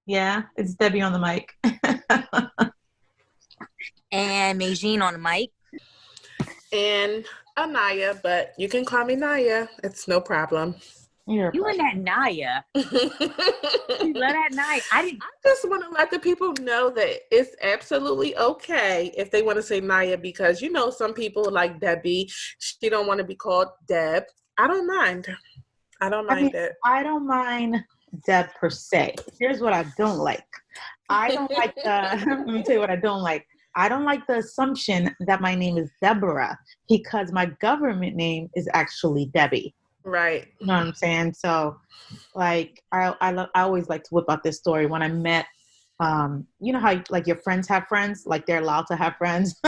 Yeah, it's Debbie on the mic. And Meijin on the mic. And Anaya, but you can call me Naya. It's no problem. You and that Naya. You love that Naya. I just want to let the people know that it's absolutely okay if they want to say Naya, because you know some people like Debbie. She don't want to be called Deb. I don't mind. I don't mind it. I don't mind Deb per se. Here's what I don't like. I don't like the. Let me tell you what I don't like. I don't like the assumption that my name is Deborah because my government name is actually Debbie. Right. You know what I'm saying? So, like, I always like to whip out this story when I met. You know how like your friends have friends, like they're allowed to have friends.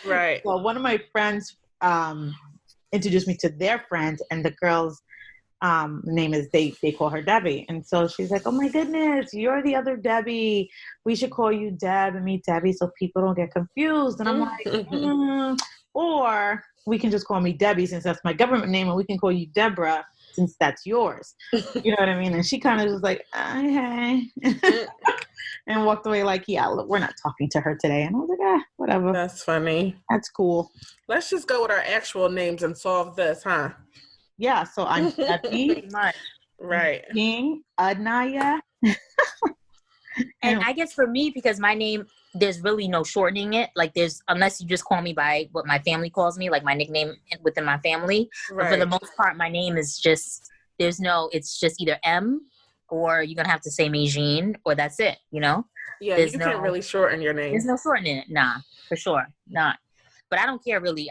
Right. Well, one of my friends introduced me to their friend, and the girl's name is they call her Debbie, and so she's like, "Oh my goodness, you're the other Debbie. We should call you Deb and me Debbie so people don't get confused." And I'm like, or we can just call me Debbie since that's my government name, and we can call you Deborah since that's yours. You know what I mean? And she kind of was like, "Hey," and walked away like, "Yeah, look, we're not talking to her today." And I was like, whatever. That's funny. That's cool. Let's just go with our actual names and solve this, huh? Yeah, so I'm Debbie. Right. King, Anaya. And I guess for me, because my name, there's really no shortening it. Like unless you just call me by what my family calls me, like my nickname within my family. Right. But for the most part, my name is just, it's just either M or you're going to have to say Meijin or that's it, you know? Yeah, you can't really shorten your name. There's no shortening it. Nah, for sure. Not. But I don't care really.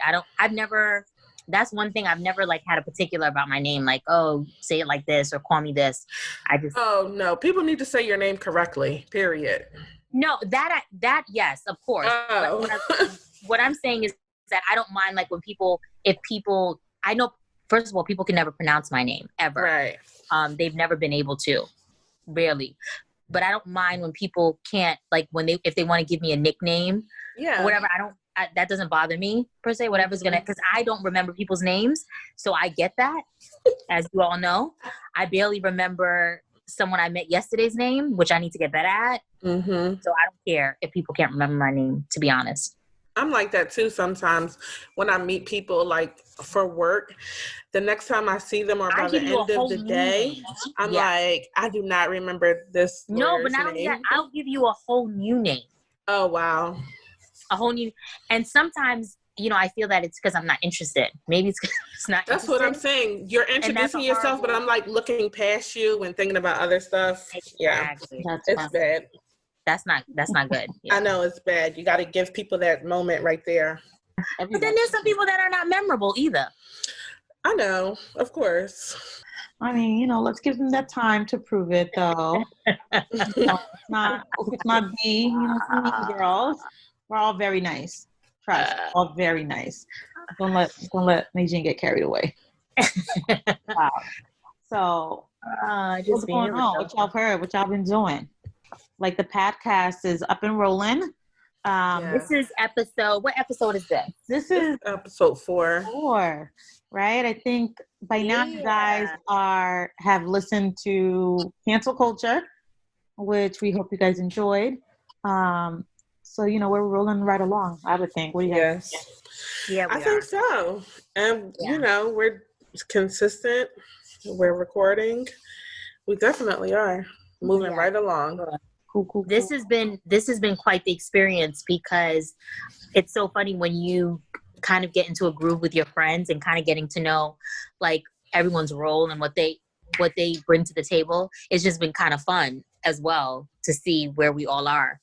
That's one thing I've never like had a particular about my name, like, oh, say it like this or call me this. Oh no, people need to say your name correctly, period. No, that yes, of course. Oh. What I'm saying is that I don't mind like when I know, first of all, people can never pronounce my name ever. Right. They've never been able to, rarely. But I don't mind when people can't, like if they want to give me a nickname or whatever, that doesn't bother me per se, whatever's because I don't remember people's names. So I get that, as you all know. I barely remember someone I met yesterday's name, which I need to get better at. Mm-hmm. So I don't care if people can't remember my name, to be honest. I'm like that too sometimes when I meet people like for work. The next time I see them or by the end of the day, I'm like, I do not remember this. No, but not only that, I'll give you a whole new name. Oh, wow. A whole new, and sometimes, I feel that it's because I'm not interested. Maybe it's because it's not. That's what I'm saying. You're introducing yourself, but I'm like looking past you and thinking about other stuff. Exactly. Yeah, it's bad. That's not good. Yeah. I know it's bad. You got to give people that moment right there. But then there's some people that are not memorable either. I know, of course. I mean, let's give them that time to prove it, though. It's not me, girls. We're all very nice. Trust, all very nice. Don't let Meijin get carried away. Wow. So, what's going on? What y'all heard? What y'all been doing? Like the podcast is up and rolling. This is what episode is this? This is episode 4. 4, right? I think by now you guys have listened to Cancel Culture, which we hope you guys enjoyed. So, we're rolling right along, I would think. What do you guys think? Yeah, I think so. And, we're consistent. We're recording. We definitely are moving right along. Cool. This has been quite the experience because it's so funny when you kind of get into a groove with your friends and kind of getting to know like everyone's role and what they bring to the table. It's just been kind of fun as well to see where we all are.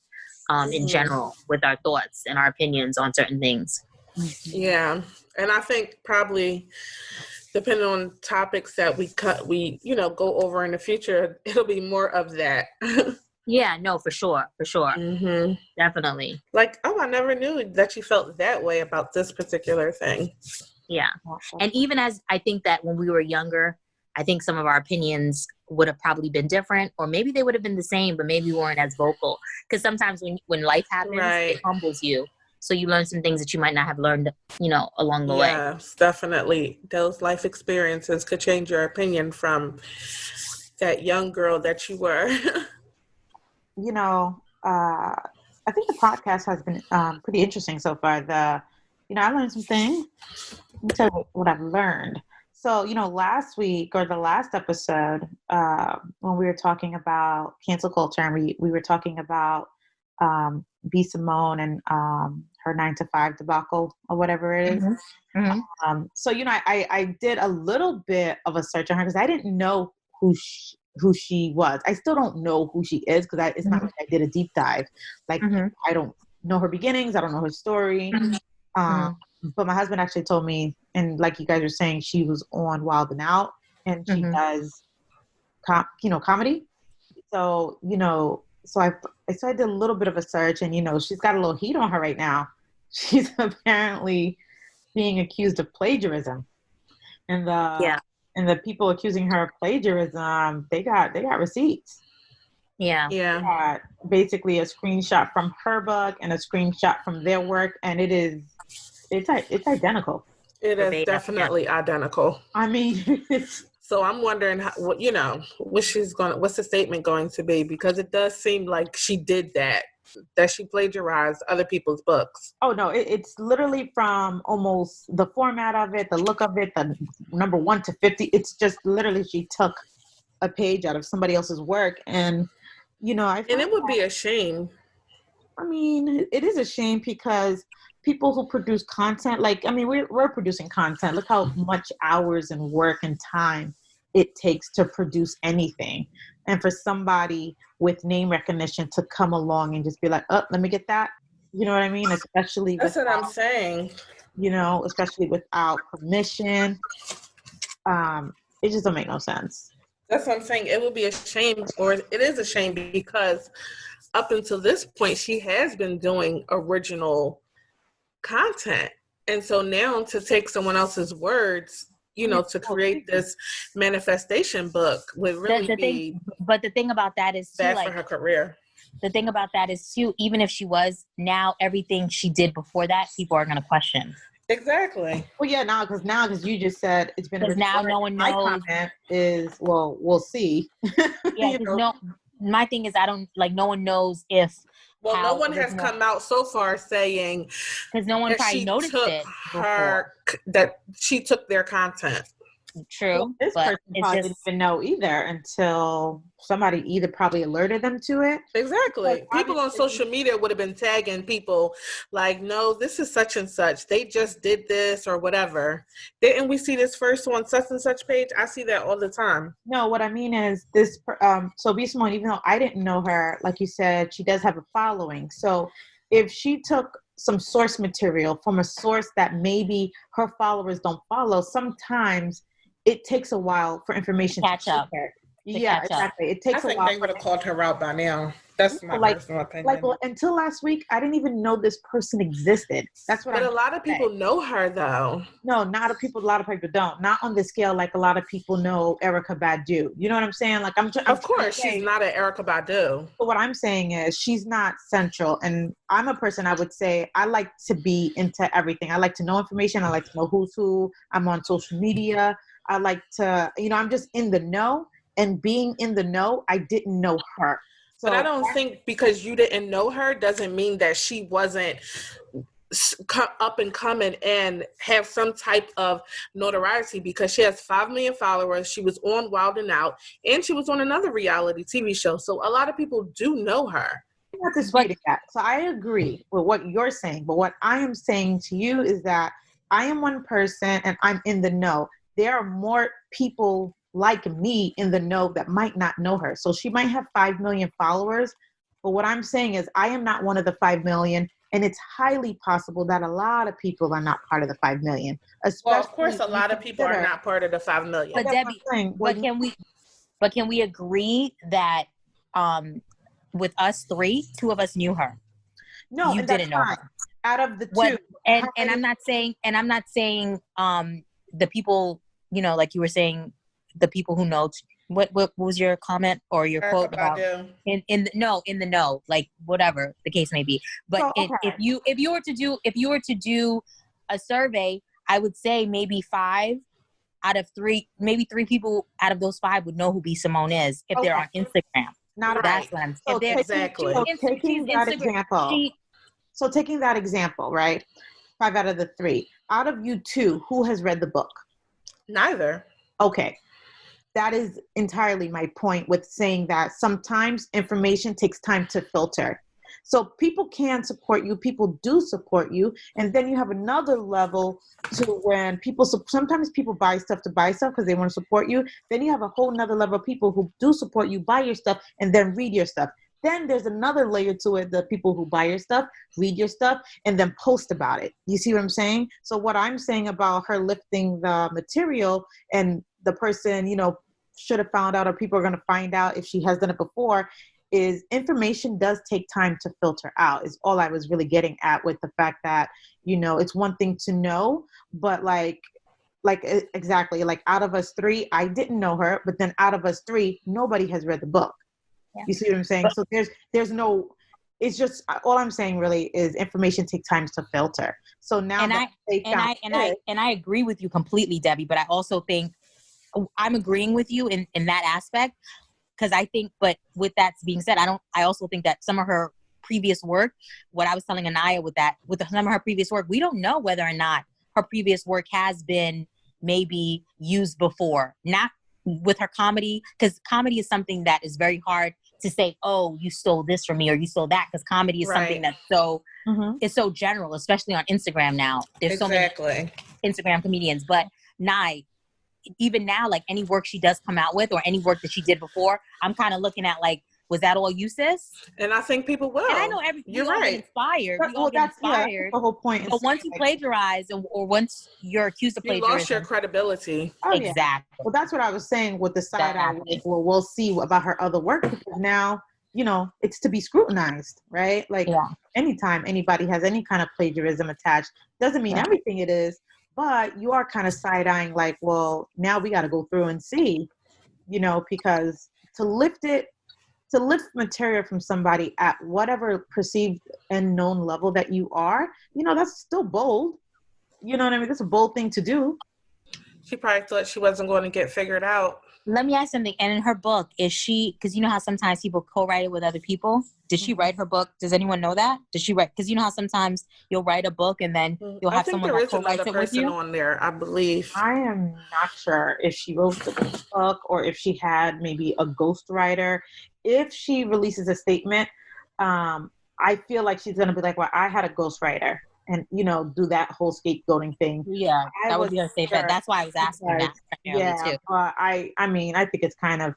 In general, with our thoughts and our opinions on certain things. Yeah. And I think probably depending on topics that we go over in the future, it'll be more of that. Yeah, no, for sure. Mm-hmm. Definitely. Like, I never knew that you felt that way about this particular thing. Yeah. And even as I think that when we were younger, I think some of our opinions would have probably been different, or maybe they would have been the same, but maybe we weren't as vocal. Because sometimes when life happens, it humbles you. So you learn some things that you might not have learned, along the way. Yes, definitely. Those life experiences could change your opinion from that young girl that you were. you know, I think the podcast has been pretty interesting so far. I learned some things. Let me tell you what I've learned. So, last week or the last episode, when we were talking about cancel culture, and we were talking about B. Simone and her 9 to 5 debacle or whatever it is. Mm-hmm. Mm-hmm. So, I did a little bit of a search on her because I didn't know who she was. I still don't know who she is because it's not like I did a deep dive. Like, I don't know her beginnings. I don't know her story. But my husband actually told me, and like you guys are saying, she was on Wild and Out, and she does, comedy. So, so I did a little bit of a search, and she's got a little heat on her right now. She's apparently being accused of plagiarism, and the people accusing her of plagiarism, they got receipts. Yeah. Basically a screenshot from her book and a screenshot from their work, and it's identical. It is definitely identical. I mean, so I'm wondering what's the statement going to be, because it does seem like she did that she plagiarized other people's books. Oh no, it's literally from almost the format of it, the look of it, the number 1 to 50. It's just literally she took a page out of somebody else's work, and and it would be a shame. I mean, it is a shame because people who produce content, we're producing content. Look how much hours and work and time it takes to produce anything. And for somebody with name recognition to come along and just be like, oh, let me get that. You know what I mean? Especially That's what I'm saying. Especially without permission. It just don't make no sense. That's what I'm saying. It would be a shame, or it is a shame, because up until this point, she has been doing original content. And so now to take someone else's words, to create this manifestation book would really be but the thing about that is bad for her career. The thing about that is too, even if she was, now everything she did before that, people are going to question. Exactly. Well, yeah, because you just said it's been. Because now no one knows. My comment is, well, we'll see. Yeah, my thing is, no one knows if. Well, no one has come out so far saying, because no one probably noticed it before, that she took their content. True. Well, this person probably didn't even know either until somebody either probably alerted them to it. Exactly. People on social media would have been tagging people like, no, this is such and such. They just did this or whatever. Didn't we see this first on such and such page? I see that all the time. No, what I mean is this. So B. Simone, even though I didn't know her, like you said, she does have a following. So if she took some source material from a source that maybe her followers don't follow, sometimes it takes a while for information to catch up. Yeah, exactly. It takes a while. I think they would have called her out by now. That's my personal opinion. Until last week, I didn't even know this person existed. That's what. But a lot of people know her, though. No, a lot of people don't. Not on the scale like a lot of people know Erykah Badu. You know what I'm saying? Like of course, she's not an Erykah Badu. But what I'm saying is, she's not central. And I'm a person. I would say I like to be into everything. I like to know information. I like to know who's who. I'm on social media. I like to, I'm just in the know. And being in the know, I didn't know her. So, but I don't think because you didn't know her doesn't mean that she wasn't up and coming and have some type of notoriety, because she has 5 million followers. She was on Wild and Out, and she was on another reality TV show. So a lot of people do know her. I'm not disputing that. So I agree with what you're saying. But what I am saying to you is that I am one person and I'm in the know. There are more people like me in the know that might not know her. So she might have 5 million followers, but what I'm saying is I am not one of the 5 million, and it's highly possible that a lot of people are not part of the 5 million. Well, of course, a lot of people are not part of the 5 million. But Debbie, can we agree that with us 3, 2 of us knew her? No, you didn't know her. Out of the 2, and I'm not saying the people, like you were saying, the people who know. What was your comment or your quote about in the know, like whatever the case may be. But if you were to do a survey, I would say maybe 5 out of 3, maybe 3 people out of those 5 would know who B. Simone is if they're on Instagram. Not That's what I'm saying. Exactly. Taking that example, right? 5 out of the 3. Out of you 2, who has read the book? Neither. Okay. That is entirely my point with saying that sometimes information takes time to filter. So people can support you, people do support you, and then you have another level to when sometimes people buy stuff to buy stuff because they want to support you. Then you have a whole nother level of people who do support you, buy your stuff, and then read your stuff. Then there's another layer to it, the people who buy your stuff, read your stuff, and then post about it. You see what I'm saying? So what I'm saying about her lifting the material and the person, should have found out, or people are going to find out if she has done it before, is information does take time to filter out, is all I was really getting at with the fact that, it's one thing to know, but exactly, like out of us 3, I didn't know her, but then out of us 3, nobody has read the book. Yeah. You see what I'm saying? So there's no, it's just, all I'm saying really is information takes time to filter. So now I agree with you completely, Debbie, but I also think I'm agreeing with you in that aspect, because I think, but with that being said, I also think that some of her previous work, what I was telling Anaya with some of her previous work, we don't know whether or not her previous work has been maybe used before, not with her comedy, because comedy is something that is very hard to say, oh, you stole this from me or you stole that, because comedy is something that's so, it's so general, especially on Instagram now. There's so many Instagram comedians, but even now, like any work she does come out with or any work that she did before, I'm kind of looking at like, was that all you, sis? And I think people will. And I know you're right. Inspired. That's the whole point. But once you plagiarize or once you're accused of plagiarism, you lost your credibility. Oh, exactly. Yeah. Well, that's what I was saying with the side eye. Well, we'll see about her other work, because now, it's to be scrutinized, right? Like anytime anybody has any kind of plagiarism attached, doesn't mean everything it is. But you are kind of side-eyeing like, well, now we got to go through and see, because to lift material from somebody at whatever perceived and known level that you are, that's still bold. You know what I mean? That's a bold thing to do. She probably thought she wasn't going to get figured out. Let me ask something. And in her book, is she, because you know how sometimes people co-write it with other people? Did she write her book? Does anyone know that? Did she write? Because you know how sometimes you'll write a book and then you'll have someone that co-writes it with you? On there, I believe. I am not sure if she wrote the book or if she had maybe a ghostwriter. If she releases a statement, I feel like she's going to be like, well, I had a ghostwriter. And, do that whole scapegoating thing. Yeah, that would be a safe bet. That's why I was asking that primarily too. I mean, I think it's kind of,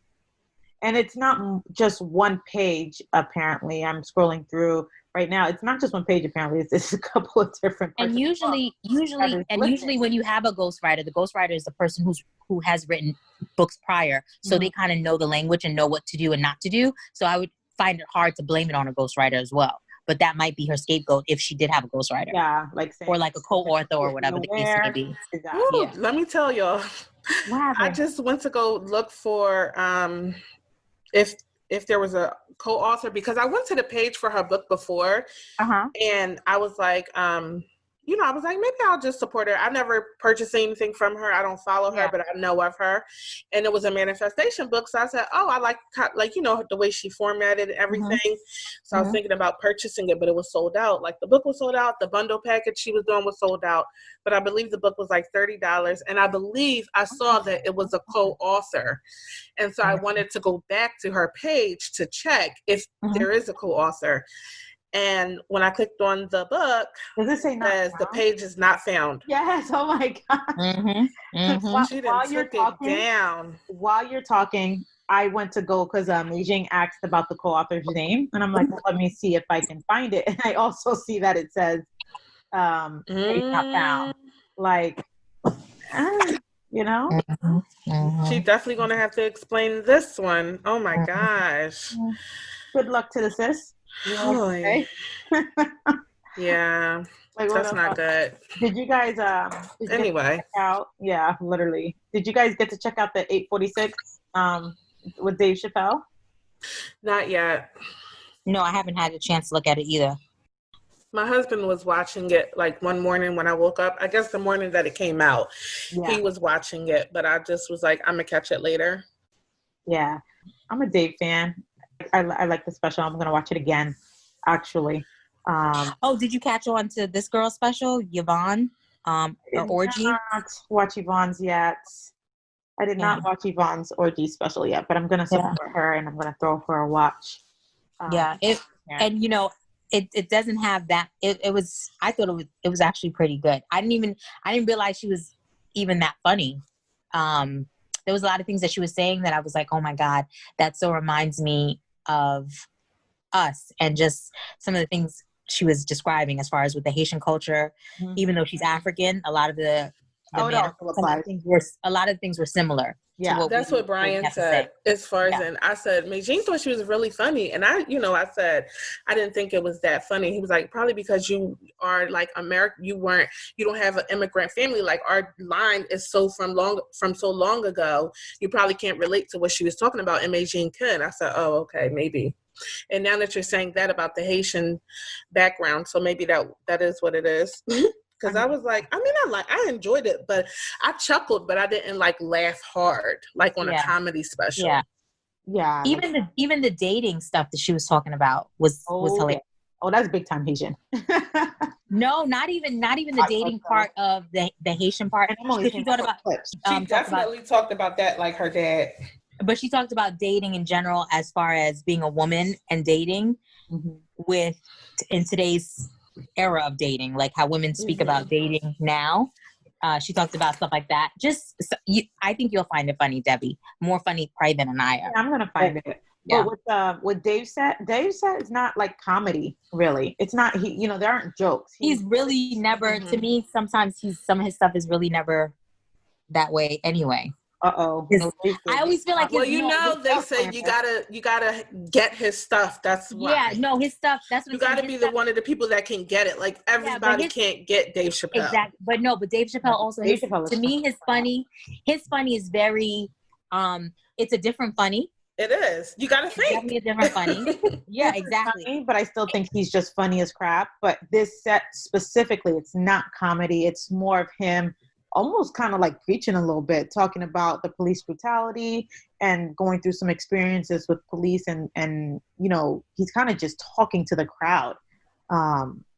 and it's not just one page, apparently. I'm scrolling through right now. It's not just one page, apparently. It's a couple of different. And usually when you have a ghostwriter, the ghostwriter is the person who has written books prior. So they kind of know the language and know what to do and not to do. So I would find it hard to blame it on a ghostwriter as well. But that might be her scapegoat if she did have a ghostwriter. Yeah, or like a co-author or whatever the case may be. Ooh, let me tell y'all. I just went to go look for if there was a co-author, because I went to the page for her book before, and I was like, I was like, maybe I'll just support her. I never purchased anything from her. I don't follow her, but I know of her. And it was a manifestation book. So I said, oh, I like the way she formatted everything. So I was thinking about purchasing it, but it was sold out. Like the book was sold out. The bundle package she was doing was sold out. But I believe the book was like $30. And I believe I saw that it was a co-author. And so I wanted to go back to her page to check if there is a co-author. And when I clicked on the book, does it say not found? The page is not found. Yes. Oh my God. She done took it down. While you're talking, I went to go because Yijing asked about the co-author's name, and I'm like, well, let me see if I can find it. And I also see that it says page not found. Like, She's definitely gonna have to explain this one. Oh my gosh. Good luck to the sis. Okay. Yeah, that's not good. Did you guys anyway yeah, literally, did you guys get to check out the 846 with Dave Chappelle? Not yet. No, I haven't had a chance to look at it either. My husband was watching it like one morning when I woke up. I guess the morning that it came out, he was watching it, but I just was like, I'm gonna catch it later. Yeah, I'm a Dave fan. I like the special. I'm gonna watch it again, actually. Oh, did you catch on to this girl special, Yvonne? Or Orgy? I did not watch Yvonne's yet. I did not watch Yvonne's Orgy special yet, but I'm gonna support her and I'm gonna throw her a watch. And you know, it doesn't have that. It was. I thought it was actually pretty good. I didn't realize she was even that funny. There was a lot of things that she was saying that I was like, oh my God, that so reminds me of us, and just some of the things she was describing as far as with the Haitian culture. Even though she's African, a lot of a lot of things were similar. Yeah, that's what Brian said. As far as, and I said, Jean thought she was really funny, and I said I didn't think it was that funny. He was like, probably because you are like American, you don't have an immigrant family. Like our line is from so long ago, you probably can't relate to what she was talking about. And Jean could. I said, oh, okay, maybe. And now that you're saying that about the Haitian background, so maybe that is what it is. Because I was like, I enjoyed it, but I chuckled, but I didn't like laugh hard, like on a comedy special. Yeah. Even the dating stuff that she was talking about was hilarious. Oh, that's big time Haitian. No, not even the dating part of the Haitian part. She definitely talked about that, like her dad. But she talked about dating in general, as far as being a woman and dating in today's era of dating, like how women speak about dating now. She talked about stuff like that. I think you'll find it funny, Debbie. More funny probably than Anaya. Yeah, I'm gonna find it. Yeah. But with Dave said is not like comedy, really. It's not. There aren't jokes. He's really never. To me, sometimes some of his stuff is really never that way anyway. I always feel like they say you gotta get his stuff. That's why. Yeah, no, his stuff. That's what you gotta be one of the people that can get it. Like everybody can't get Dave Chappelle. Exactly, but Dave Chappelle also. To me, his funny is very. It's a different funny. It is. You gotta think. Definitely a different funny. Yeah, exactly. Funny, but I still think he's just funny as crap. But this set specifically, it's not comedy. It's more of him. Almost kind of like preaching a little bit, talking about the police brutality and going through some experiences with police, and he's kind of just talking to the crowd.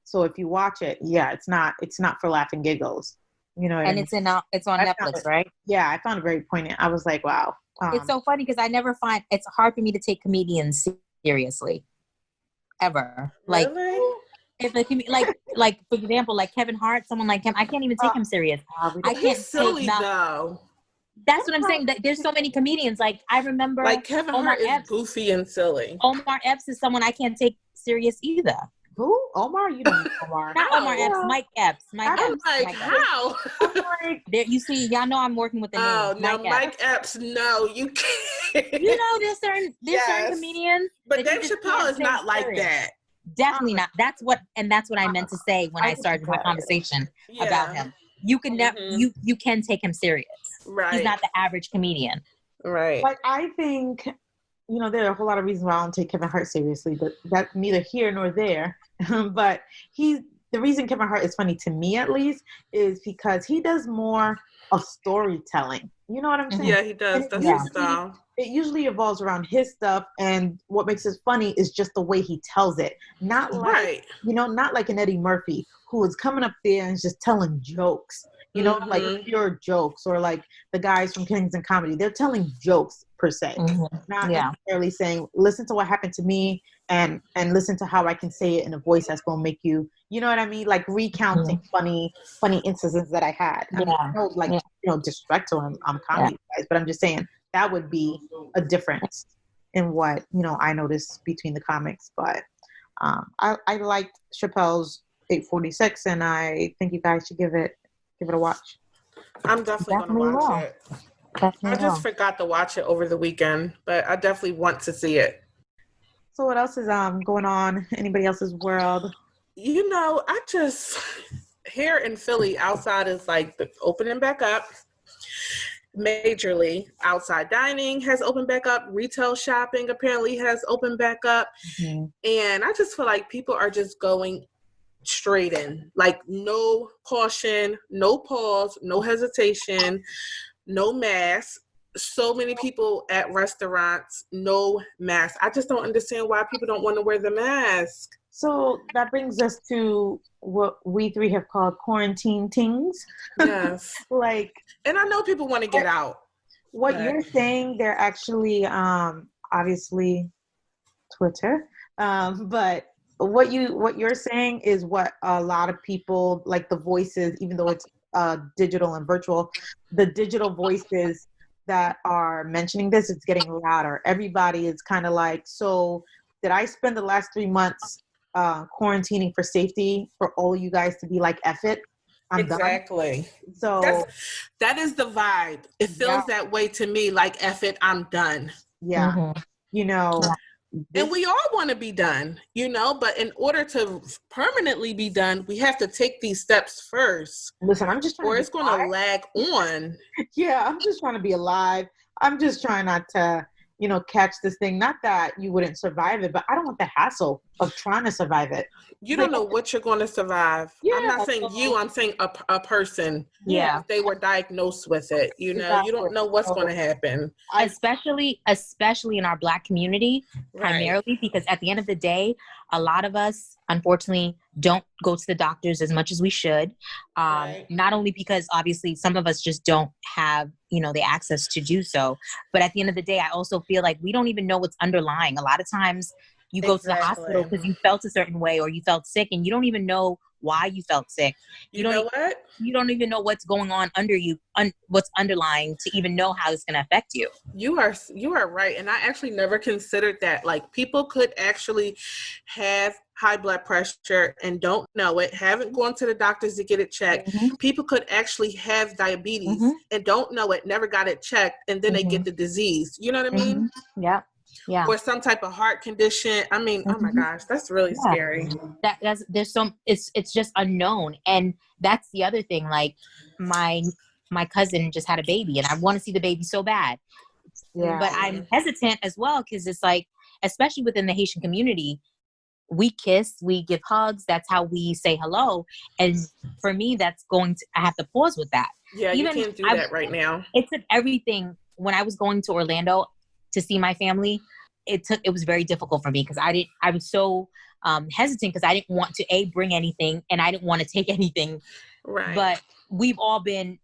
So if you watch it, it's not for laughing giggles, And it's on Netflix, right? Yeah, I found it very poignant. I was like, wow. It's so funny because I never find it's hard for me to take comedians seriously, ever. Really? If like for example, like Kevin Hart, someone like him, I can't even take him serious. I can't. Silly though. That's what I'm saying. That there's so many comedians. Like I remember, like Kevin Hart is goofy and silly. Omar Epps is someone I can't take serious either. Who? Omar? You don't know Omar. Not Omar Epps. Mike Epps. I'm like, how? There, you see, y'all know I'm working with the name. Oh no, Mike Epps. No, you can't. There's certain comedians. But Dave Chappelle is not like that. Definitely not. That's what I meant to say when I started my conversation about him. You can never, you can take him serious. Right. He's not the average comedian. Right. Like I think, there are a whole lot of reasons why I don't take Kevin Hart seriously, but that's neither here nor there. But the reason Kevin Hart is funny to me, at least, is because he does more of storytelling. You know what I'm saying? Yeah, he does. That's his style. It usually evolves around his stuff, and what makes it funny is just the way he tells it. Not like, not like an Eddie Murphy who is coming up there and just telling jokes, like pure jokes, or like the guys from Kings and Comedy. They're telling jokes per se, not necessarily saying, listen to what happened to me and listen to how I can say it in a voice that's going to make you, you know what I mean? Like recounting funny instances that I had. I mean, disrespect to him, I'm comedy guys, but I'm just saying, that would be a difference in what, I noticed between the comics. But I liked Chappelle's 846, and I think you guys should give it a watch. I'm definitely going to watch it. I just forgot to watch it over the weekend, but I definitely want to see it. So what else is going on? Anybody else's world? I just, here in Philly, outside is like opening back up. Majorly, outside dining has opened back up. Retail shopping apparently has opened back up. And I just feel like people are just going straight in. Like no caution, no pause, no hesitation, no mask. so many people at restaurants, no mask. I just don't understand why people don't want to wear the mask. So that brings us to what we three have called quarantine Tingz. Yes. Like, and I know people want to get out. What you're saying, they're actually, obviously Twitter, but what you're saying is what a lot of people, like the voices, even though it's digital and virtual, the digital voices that are mentioning this, it's getting louder. Everybody is kind of like, so did I spend the last 3 months quarantining for safety for all of you guys to be like, F it, I'm exactly done? So that is the vibe. It feels that way to me, like, F it, I'm done. Yeah. Mm-hmm. You know, and we all want to be done, you know, but in order to permanently be done, we have to take these steps first. Listen, I'm just trying or it's going to lag on. Yeah, I'm just trying to be alive. I'm just trying not to, you know, catch this thing. Not that you wouldn't survive it, but I don't want the hassle of trying to survive it. You don't know what you're going to survive. Yeah, I'm not saying you, I'm saying a person. Yeah. If they were diagnosed with it, you know, exactly. You don't know what's going to happen. Especially in our Black community, primarily, because at the end of the day, a lot of us, unfortunately, don't go to the doctors as much as we should. Not only because obviously some of us just don't have, you know, the access to do so, but at the end of the day, I also feel like we don't even know what's underlying. A lot of times you go to the hospital because you felt a certain way or you felt sick and you don't even know why you felt sick. You know what? You don't even know what's going on under you, what's underlying to even know how it's going to affect you. You are right. And I actually never considered that. Like, people could actually have high blood pressure and don't know it, haven't gone to the doctors to get it checked. Mm-hmm. People could actually have diabetes and don't know it, never got it checked, and then they get the disease. You know what I mean? Yeah. Yeah. Or some type of heart condition. I mean, oh my gosh, that's really scary. It's just unknown. And that's the other thing. Like, my cousin just had a baby and I want to see the baby so bad. Yeah. But I'm hesitant as well because it's like, especially within the Haitian community, we kiss, we give hugs. That's how we say hello. And for me, I have to pause with that. Yeah, you can't do that right now. It took everything. When I was going to Orlando to see my family, it was very difficult for me because I was so hesitant because I didn't want to bring anything and I didn't want to take anything. Right. But they've all been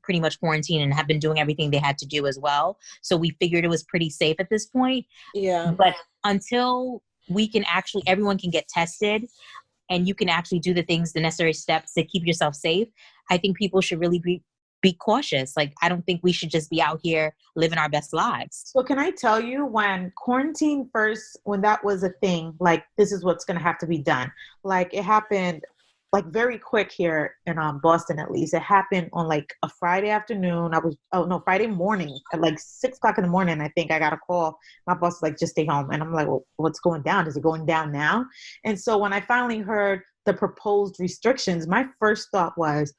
pretty much quarantined and have been doing everything they had to do as well. So we figured it was pretty safe at this point. Yeah. But until everyone can get tested and you can actually do the necessary steps to keep yourself safe, I think people should really be cautious. Like, I don't think we should just be out here living our best lives. So can I tell you, when quarantine first, when that was a thing, like, this is what's going to have to be done. Like, it happened like very quick here in Boston, at least. It happened on like a Friday afternoon. Friday morning at like 6:00 in the morning. I think I got a call. My boss was like, just stay home. And I'm like, well, what's going down? Is it going down now? And so when I finally heard the proposed restrictions, my first thought was,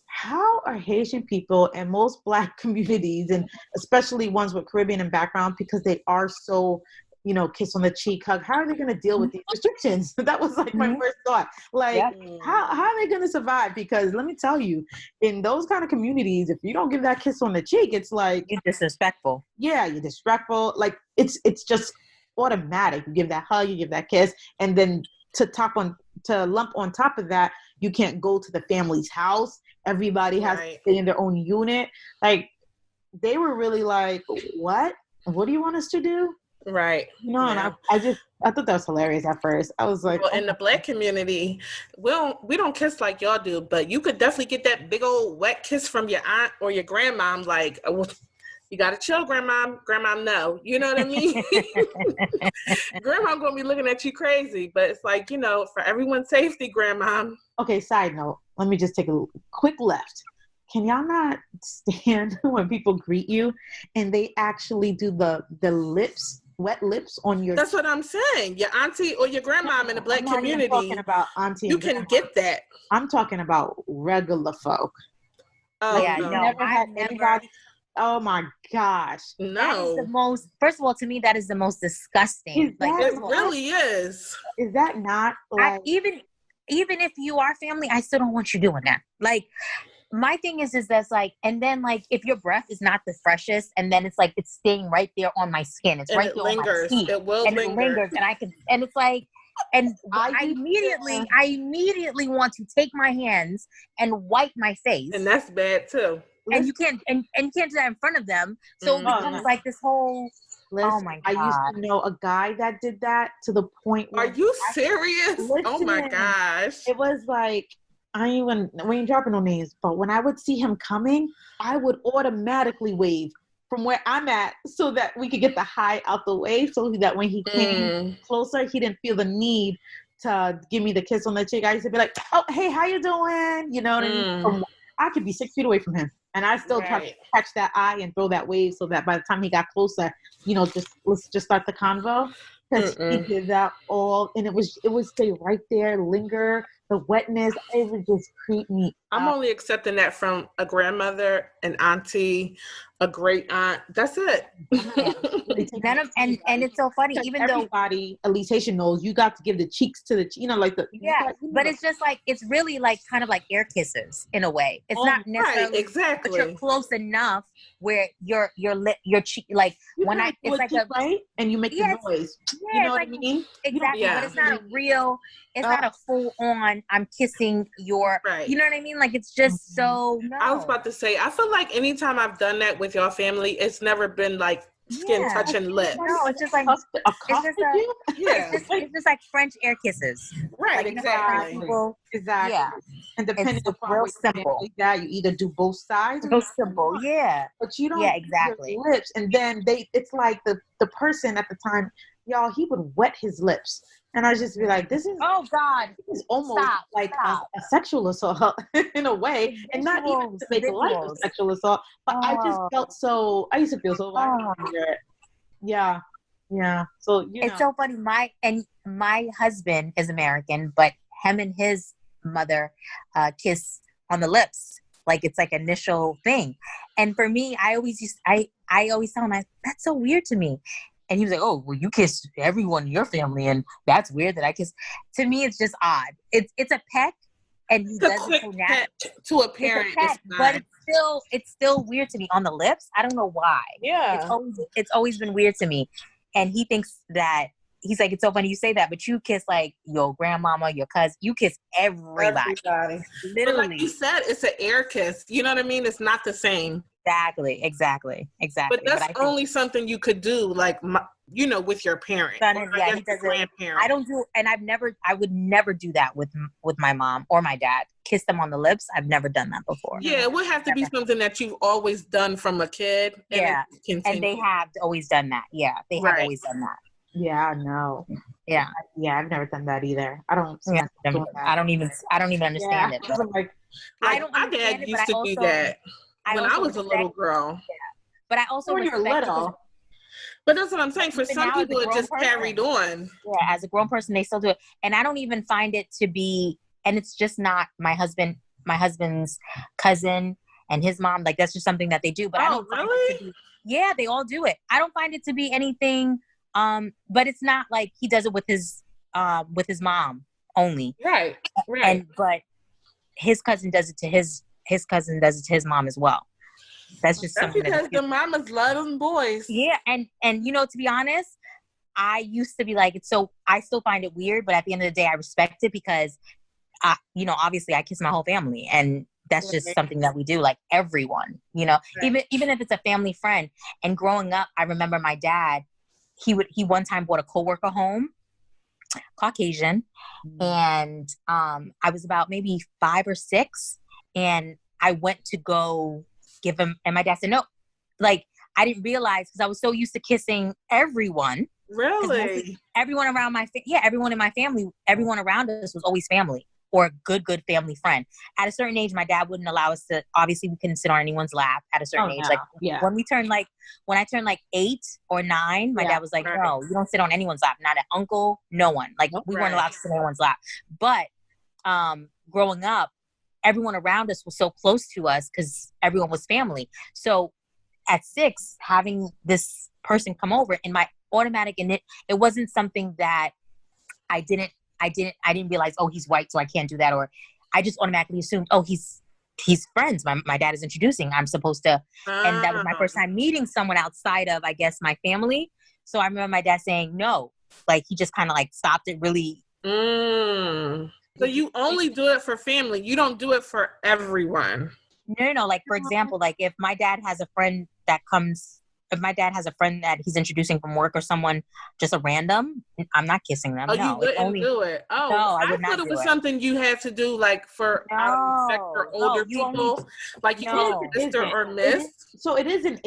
how are Haitian people and most Black communities, and especially ones with Caribbean and background, because they are so, you know, kiss on the cheek, hug, how are they going to deal with these restrictions? That was like my first thought. Like, how are they going to survive? Because let me tell you, in those kind of communities, if you don't give that kiss on the cheek, it's like, you're disrespectful. Yeah, you're disrespectful. Like, it's just automatic. You give that hug, you give that kiss, and then to lump on top of that, you can't go to the family's house. Everybody has to stay in their own unit. Like, they were really like, what do you want us to do? Right. You know, and I thought that was hilarious at first. I was like, well, in the Black community, we don't kiss like y'all do, but you could definitely get that big old wet kiss from your aunt or your grandmom. Like, you got to chill, grandma. Grandma, no. You know what I mean? Grandma going to be looking at you crazy, but it's like, you know, for everyone's safety, grandma. Okay, side note. Let me just take a quick left. Can y'all not stand when people greet you and they actually do the lips, wet lips on your... That's what I'm saying. Your auntie or your grandma in the Black community. I'm talking about auntie. You can get that. I'm talking about regular folk. Oh, like, no. Never had anybody... Oh my gosh. No. That is the most, first of all, to me, that is the most disgusting. It really is. Is that not like... Even if you are family, I still don't want you doing that. Like, my thing is that's like, and then like if your breath is not the freshest, and then it's like it's staying right there on my skin, it's and right it there lingers. on my teeth, It will and linger. it lingers, and I can, and it's like, and I immediately want to take my hands and wipe my face, and that's bad too. And you can't, and you can't do that in front of them, so it becomes like this whole. Listen, oh my God! I used to know a guy that did that to the point where. Are you serious? Oh my gosh! It was like, we ain't dropping no names, but when I would see him coming, I would automatically wave from where I'm at so that we could get the high out the way, so that when he came closer, he didn't feel the need to give me the kiss on the cheek. I used to be like, oh, hey, how you doing? You know what I mean? I could be 6 feet away from him, and I still try to catch that eye and throw that wave so that by the time he got closer, let's just start the convo. Because he did that all, and it would stay right there, linger, the wetness, it would just creep me out. I'm only accepting that from a grandmother, an auntie, a great aunt. That's it. And it's so funny, even everybody, at least Haitian knows, you got to give the cheeks to the, but it's just like, it's really like kind of like air kisses in a way. It's not necessarily exactly, but you're close enough where your cheek, like when it's like a right, and you make the noise. You know what I mean? Exactly, but it's not a real. It's not a full on. I'm kissing your. Right. You know what I mean? Like it's just so. No. I was about to say. I feel like anytime I've done that with your family, it's never been like skin touching lips. No, it's just like it's just like French air kisses. Right. Like, exactly. Exactly. Yeah. And depending on real simple. Like that, you either do both sides. Real simple. Yeah. But you don't. Yeah. Exactly. Your lips, and then it's like the person at the time, y'all. He would wet his lips. And I just be like, this is, oh God, this is almost like a sexual assault in a way, and not even to make light of sexual assault, but I used to feel so violent. Yeah. So, it's so funny. My husband is American, but him and his mother kiss on the lips. Like it's like initial thing. And for me, I always tell him, that's so weird to me. And he was like, oh, well, you kiss everyone in your family, and that's weird that I kiss. To me, it's just odd. It's a peck, and he does it so naturally. To a parent, but it's still weird to me on the lips. I don't know why. Yeah, it's always been weird to me. And he thinks that he's like, it's so funny you say that, but you kiss like your grandmama, your cousin, you kiss everybody. Literally, but like you said, it's an air kiss. You know what I mean? It's not the same. Exactly. But that's only something you could do, like, with your parent. He does grandparent. I don't do, and I would never do that with my mom or my dad. Kiss them on the lips. I've never done that before. Yeah, it would have to be something that you've always done from a kid. And they have always done that. Yeah, they have always done that. Yeah, no. Yeah, I've never done that either. I don't. Yeah, I don't even understand it. I don't. My dad used to do that. When I was a little girl. Yeah. But I also respect little. But that's what I'm saying. For some people, it just carried on. Yeah, as a grown person, they still do it. And I don't even find it to be, and it's just not my husband's cousin and his mom. Like, that's just something that they do. But I don't find it to be, yeah, they all do it. I don't find it to be anything, but it's not like he does it with his mom only. Right. But his cousin does it to his cousin does it to his mom as well. That's just something because the mamas love them boys. Yeah, and to be honest, I used to be like, I still find it weird, but at the end of the day, I respect it because, obviously I kiss my whole family, and that's just something that we do, like everyone, even if it's a family friend. And growing up, I remember my dad, he one time brought a coworker home, Caucasian, and I was about maybe 5 or 6. And I went to go give him, and my dad said, no. Like, I didn't realize because I was so used to kissing everyone. Really? Everyone around everyone in my family, everyone around us was always family or a good family friend. At a certain age, my dad wouldn't allow us to, obviously we couldn't sit on anyone's lap at a certain age. No. Like when I turned 8 or 9, my dad was like, no, you don't sit on anyone's lap. Not an uncle, no one. Like we weren't allowed to sit on anyone's lap. But growing up, everyone around us was so close to us because everyone was family. So at 6, having this person come over, in my automatic, and it wasn't something that I didn't realize, oh, he's white, so I can't do that. Or I just automatically assumed, oh, he's he's friends. My dad is introducing. I'm supposed to, and that was my first time meeting someone outside of, I guess, my family. So I remember my dad saying no, like he just kind of like stopped it really. So you only do it for family. You don't do it for everyone. No. Like, for example, like if my dad has a friend that comes, if my dad has a friend that he's introducing from work or someone, just a random, I'm not kissing them. Oh, no, you wouldn't do it. Oh, no, I thought would not it was do it. something you had to do, like for for older people, like you call it Mr. or Miss. So it isn't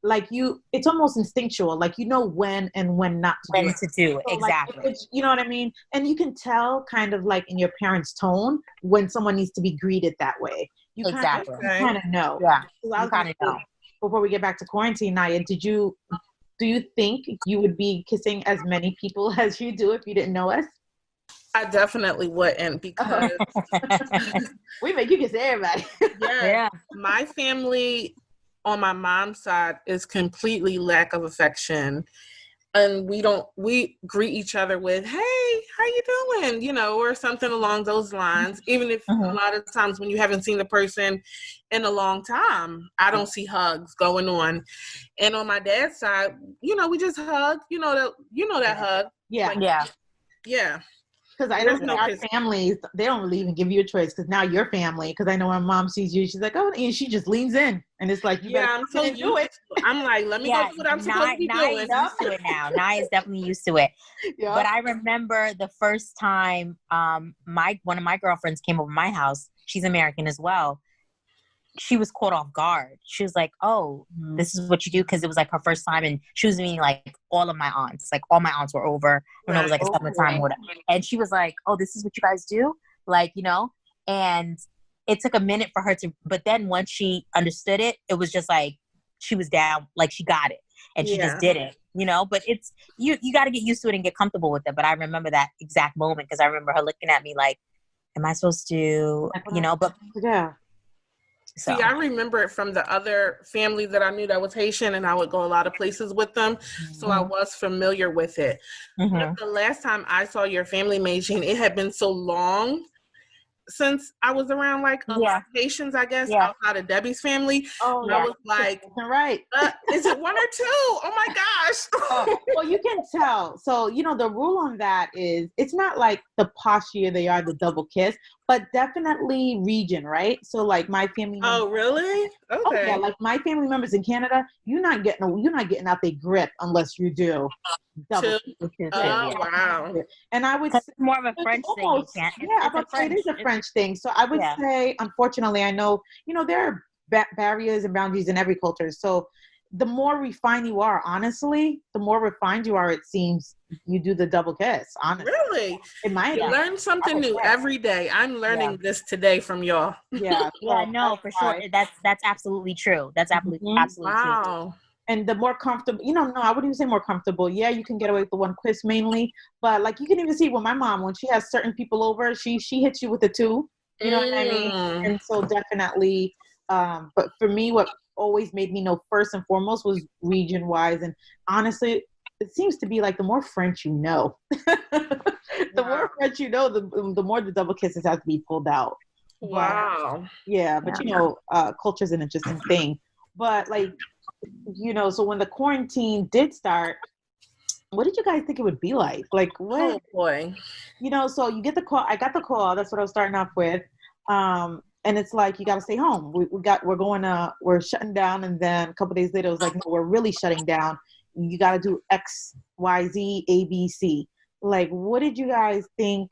like it's almost instinctual. Like you know when and when not to do it. So exactly. Like, you know what I mean? And you can tell kind of like in your parents' tone when someone needs to be greeted that way. You kind of know. Yeah, you kind of know. Before we get back to quarantine, Naya, do you think you would be kissing as many people as you do if you didn't know us? I definitely wouldn't, because we make you kiss everybody. Yeah. My family on my mom's side is completely lack of affection. And we greet each other with, hey, how you doing? You know, or something along those lines. Even if a lot of times when you haven't seen the person in a long time, I don't see hugs going on. And on my dad's side, you know, we just hug. You know that hug. Yeah. Like, yeah. Because I know our families, they don't really even give you a choice, because now your family, because I know when mom sees you, she's like, oh, and she just leans in. And it's like, I'm so used to it. I'm like, let me go do what I'm supposed to be doing. Naya is used to it now. Naya is definitely used to it. Yeah. But I remember the first time one of my girlfriends came over to my house. She's American as well. She was caught off guard. She was like, oh, this is what you do? Because it was like her first time, and she was meeting like all of my aunts. Like all my aunts were over when it was like a summertime or whatever. And she was like, oh, this is what you guys do? Like, you know? And it took a minute for her to, but then once she understood it, it was just like, she was down, like she got it. And she just did it, you know? But it's, you got to get used to it and get comfortable with it. But I remember that exact moment, because I remember her looking at me like, am I supposed to, you know? But yeah. So. See, I remember it from the other family that I knew that was Haitian, and I would go a lot of places with them. So I was familiar with it. But the last time I saw your family, Majin, it had been so long since I was around like a lot of Haitians, I guess, outside of Debbie's family. Oh, I was like, right. Is it one or two? Oh my gosh. Well, you can tell. So, you know, the rule on that is it's not like the posture they are, the double kiss, but definitely region, right? So like my family members, oh really? Okay. Oh, yeah, like my family members in Canada, you're not getting out their grip unless you do double kiss. Oh wow. And I would say more of a French thing. It is a French thing. So I would say, unfortunately, I know, you know, there are barriers and boundaries in every culture. So the more refined you are, honestly, the more refined you are, it seems, you do the double kiss, honestly. Really? You learn something new every day. I'm learning this today from y'all. Yeah. No, for sure. That's absolutely true. That's absolutely true. And the more comfortable, you know, no, I wouldn't even say more comfortable. Yeah, you can get away with the one kiss mainly, but like you can even see with my mom, when she has certain people over, she hits you with the two. You know what I mean? And so definitely, but for me, what always made me know first and foremost was region wise. And honestly, it seems to be like the more French you know, more French you know, the more the double kisses have to be pulled out. Wow. But you know, culture is an interesting thing. But like, you know, so when the quarantine did start, what did you guys think it would be like? Like what? Oh boy. You know, so you get the call. I got the call. That's what I was starting off with. And it's like, you got to stay home. We're shutting down. And then a couple days later, it was like, no, we're really shutting down. You got to do X, Y, Z, A, B, C. Like, what did you guys think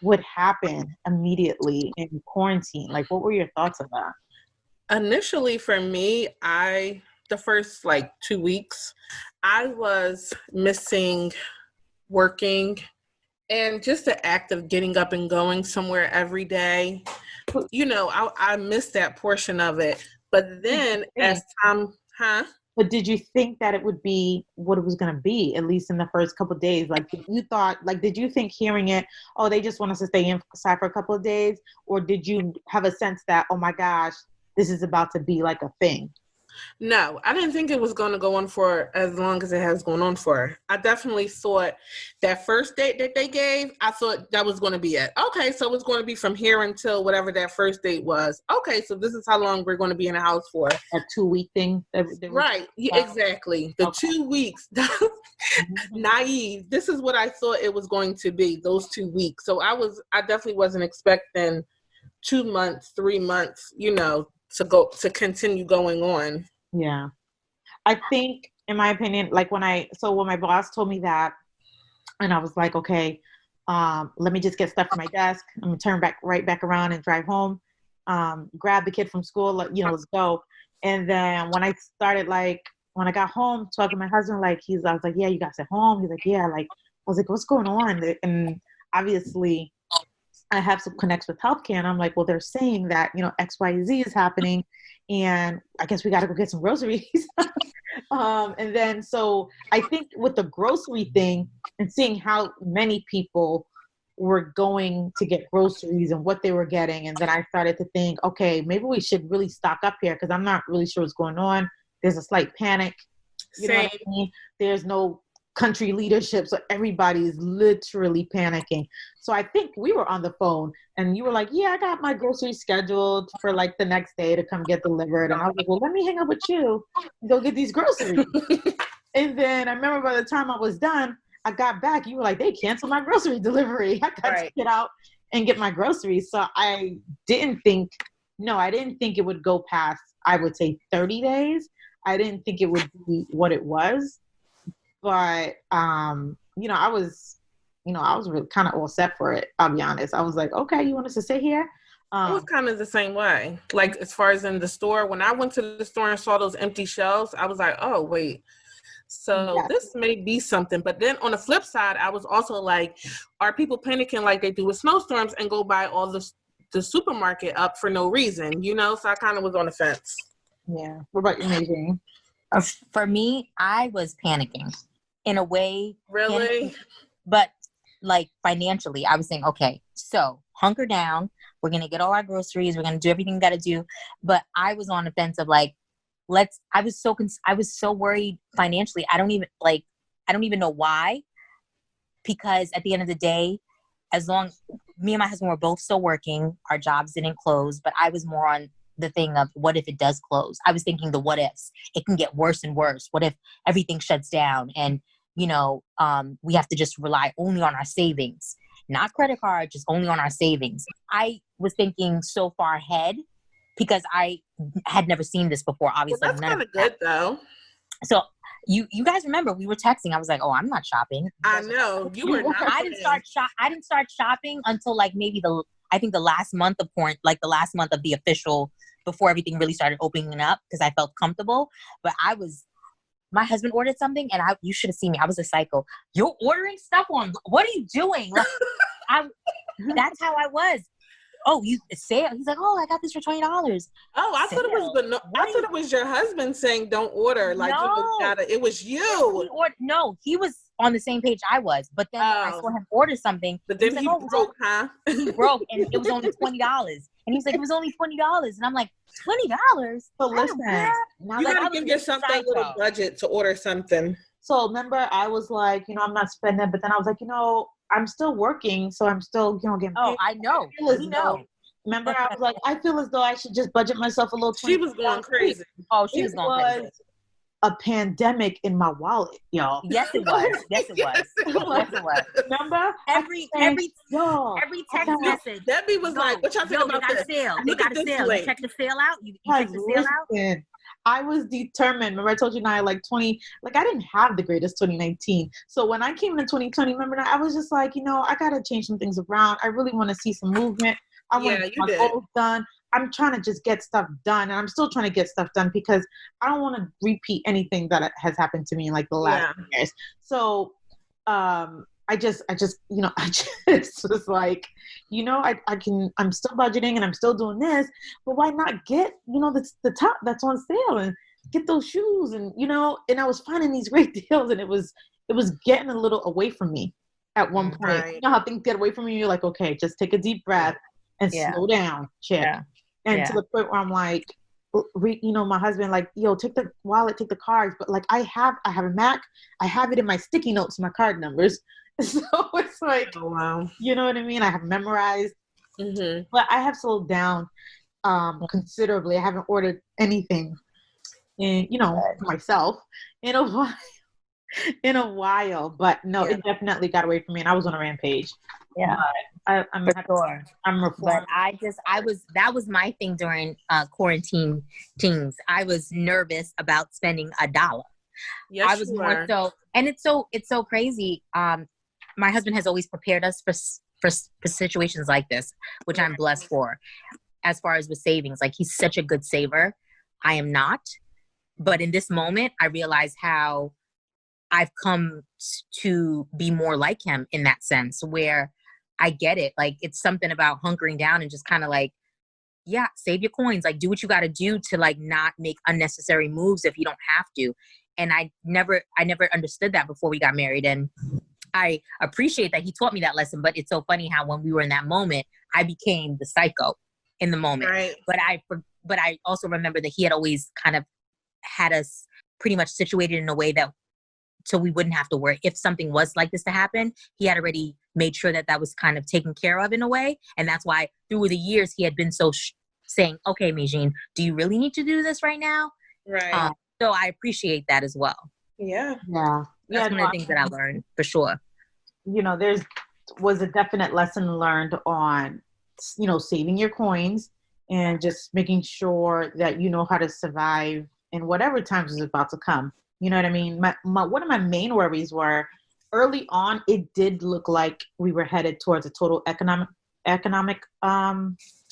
would happen immediately in quarantine? Like, what were your thoughts on that? Initially for me, the first like 2 weeks, I was missing working and just the act of getting up and going somewhere every day. You know, I missed that portion of it. But then as time, But did you think that it would be what it was going to be, at least in the first couple of days? Like, did you think hearing it, oh, they just want us to stay inside for a couple of days? Or did you have a sense that, oh my gosh, this is about to be like a thing? No, I didn't think it was going to go on for as long as it has gone on for. I definitely thought that first date that they gave, I thought that was going to be it. Okay, so it's going to be from here until whatever that first date was. Okay, so this is how long we're going to be in the house for. A 2-week thing? Right, yeah, exactly. The 2 weeks. Naive. This is what I thought it was going to be, those 2 weeks. So I definitely wasn't expecting 2 months, 3 months, to continue going on. Yeah. I think, in my opinion, like when my boss told me that, and I was like, okay, let me just get stuff from my desk. I'm gonna turn right back around and drive home, grab the kid from school, let's go. And then when I got home, talking to my husband, I was like, yeah, you guys at home? He's like, yeah. I was like, what's going on? And obviously, I have some connects with healthcare, and I'm like, well, they're saying that, XYZ is happening, and I guess we got to go get some groceries. And then, so I think with the grocery thing and seeing how many people were going to get groceries and what they were getting, and then I started to think, okay, maybe we should really stock up here because I'm not really sure what's going on. There's a slight panic. You know what I mean? There's no country leadership, so everybody is literally panicking. So I think we were on the phone and you were like, yeah, I got my groceries scheduled for the next day to come get delivered. And I was like, well, let me hang up with you and go get these groceries. And then I remember by the time I was done, I got back, you were like, they canceled my grocery delivery. I got to get out and get my groceries. So I didn't think it would go past, I would say 30 days. I didn't think it would be what it was. But, I was really kind of all set for it. I'll be honest. I was like, okay, you want us to sit here? It was kind of the same way. As far as in the store, when I went to the store and saw those empty shelves, I was like, oh, wait. So this may be something. But then on the flip side, I was also like, are people panicking like they do with snowstorms and go buy all the supermarket up for no reason, So I kind of was on the fence. Yeah. What about you, Nadine? For me, I was panicking. In a way, really, but financially, I was saying, okay, so hunker down. We're gonna get all our groceries. We're gonna do everything we gotta do. But I was on the fence of I was so worried financially. I don't even know why. Because at the end of the day, as long me and my husband were both still working, our jobs didn't close. But I was more on the thing of what if it does close? I was thinking the what ifs. It can get worse and worse. What if everything shuts down and we have to just rely only on our savings, not credit card, just only on our savings. I was thinking so far ahead because I had never seen this before. Obviously, that's kind of good though. So you guys remember we were texting. I was like, oh, I'm not shopping. I know you were not. I didn't start shopping until maybe the last month of the last month of the official, before everything really started opening up because I felt comfortable. But my husband ordered something and you should have seen me. I was a psycho. You're ordering stuff on, what are you doing? That's how I was. Oh, you sale? He's like, oh, I got this for $20. Oh, I thought it was your husband saying don't order. It was you. He was on the same page I was. But then I saw him order something. But then he broke, huh? He broke, and it was only $20. And he's like, it was only $20. And I'm like, $20? So listen, you gotta give yourself that little budget to order something. So remember, I was like, I'm not spending, but then I was like, I'm still working, so I'm still, getting paid. Oh, I know. We know. Remember, I was like, I feel as though I should just budget myself a little. She was going crazy. Oh, she was going crazy. A pandemic in my wallet, y'all. Yes, it was. Yes, it was. Yes, it was. Remember? Every text message. Debbie was like, what y'all think about this? They got a sale. You check the sale out? You check the sale out? I was determined. Remember, I told you now, I didn't have the greatest 2019. So when I came into 2020, remember, I was just like, I got to change some things around. I really want to see some movement. I want to get my goals done. I'm trying to just get stuff done. And I'm still trying to get stuff done because I don't want to repeat anything that has happened to me in the last years. So I just was like, I'm still budgeting and I'm still doing this, but why not get, the top that's on sale and get those shoes and, and I was finding these great deals and it was getting a little away from me at one point. Right. You know how things get away from you? You're like, okay, just take a deep breath and slow down, chill. Yeah. And to the point where I'm like, my husband, like, yo, take the wallet, take the cards. But like, I have a Mac. I have it in my sticky notes, my card numbers. So it's like, oh, wow. You know what I mean? I have memorized, but I have slowed down considerably. I haven't ordered anything for myself in a while. But no, it definitely got away from me, and I was on a rampage. Yeah, I'm for sure. I'm reformed. But that was my thing during quarantine Tingz. I was nervous about spending $1. Yes, I was more so, and it's so crazy. My husband has always prepared us for situations like this, which I'm blessed for. As far as with savings, like, he's such a good saver. I am not, but in this moment, I realize how I've come to be more like him in that sense, where I get it. Like, it's something about hunkering down and just kind of like, yeah, save your coins. Like, do what you got to do to like not make unnecessary moves if you don't have to. And I never understood that before we got married. And I appreciate that he taught me that lesson. But it's so funny how when we were in that moment, I became the psycho in the moment. Right. But I also remember that he had always kind of had us pretty much situated in a way that, so we wouldn't have to worry if something was like this to happen. He had already made sure that was kind of taken care of in a way. And that's why through the years, he had been so saying, okay, Mijine, do you really need to do this right now? Right. So I appreciate that as well. Yeah. That's one of the things that I learned for sure. There's was a definite lesson learned on, saving your coins and just making sure that you know how to survive in whatever times is about to come. You know what I mean? One of my main worries were early on, it did look like we were headed towards a total economic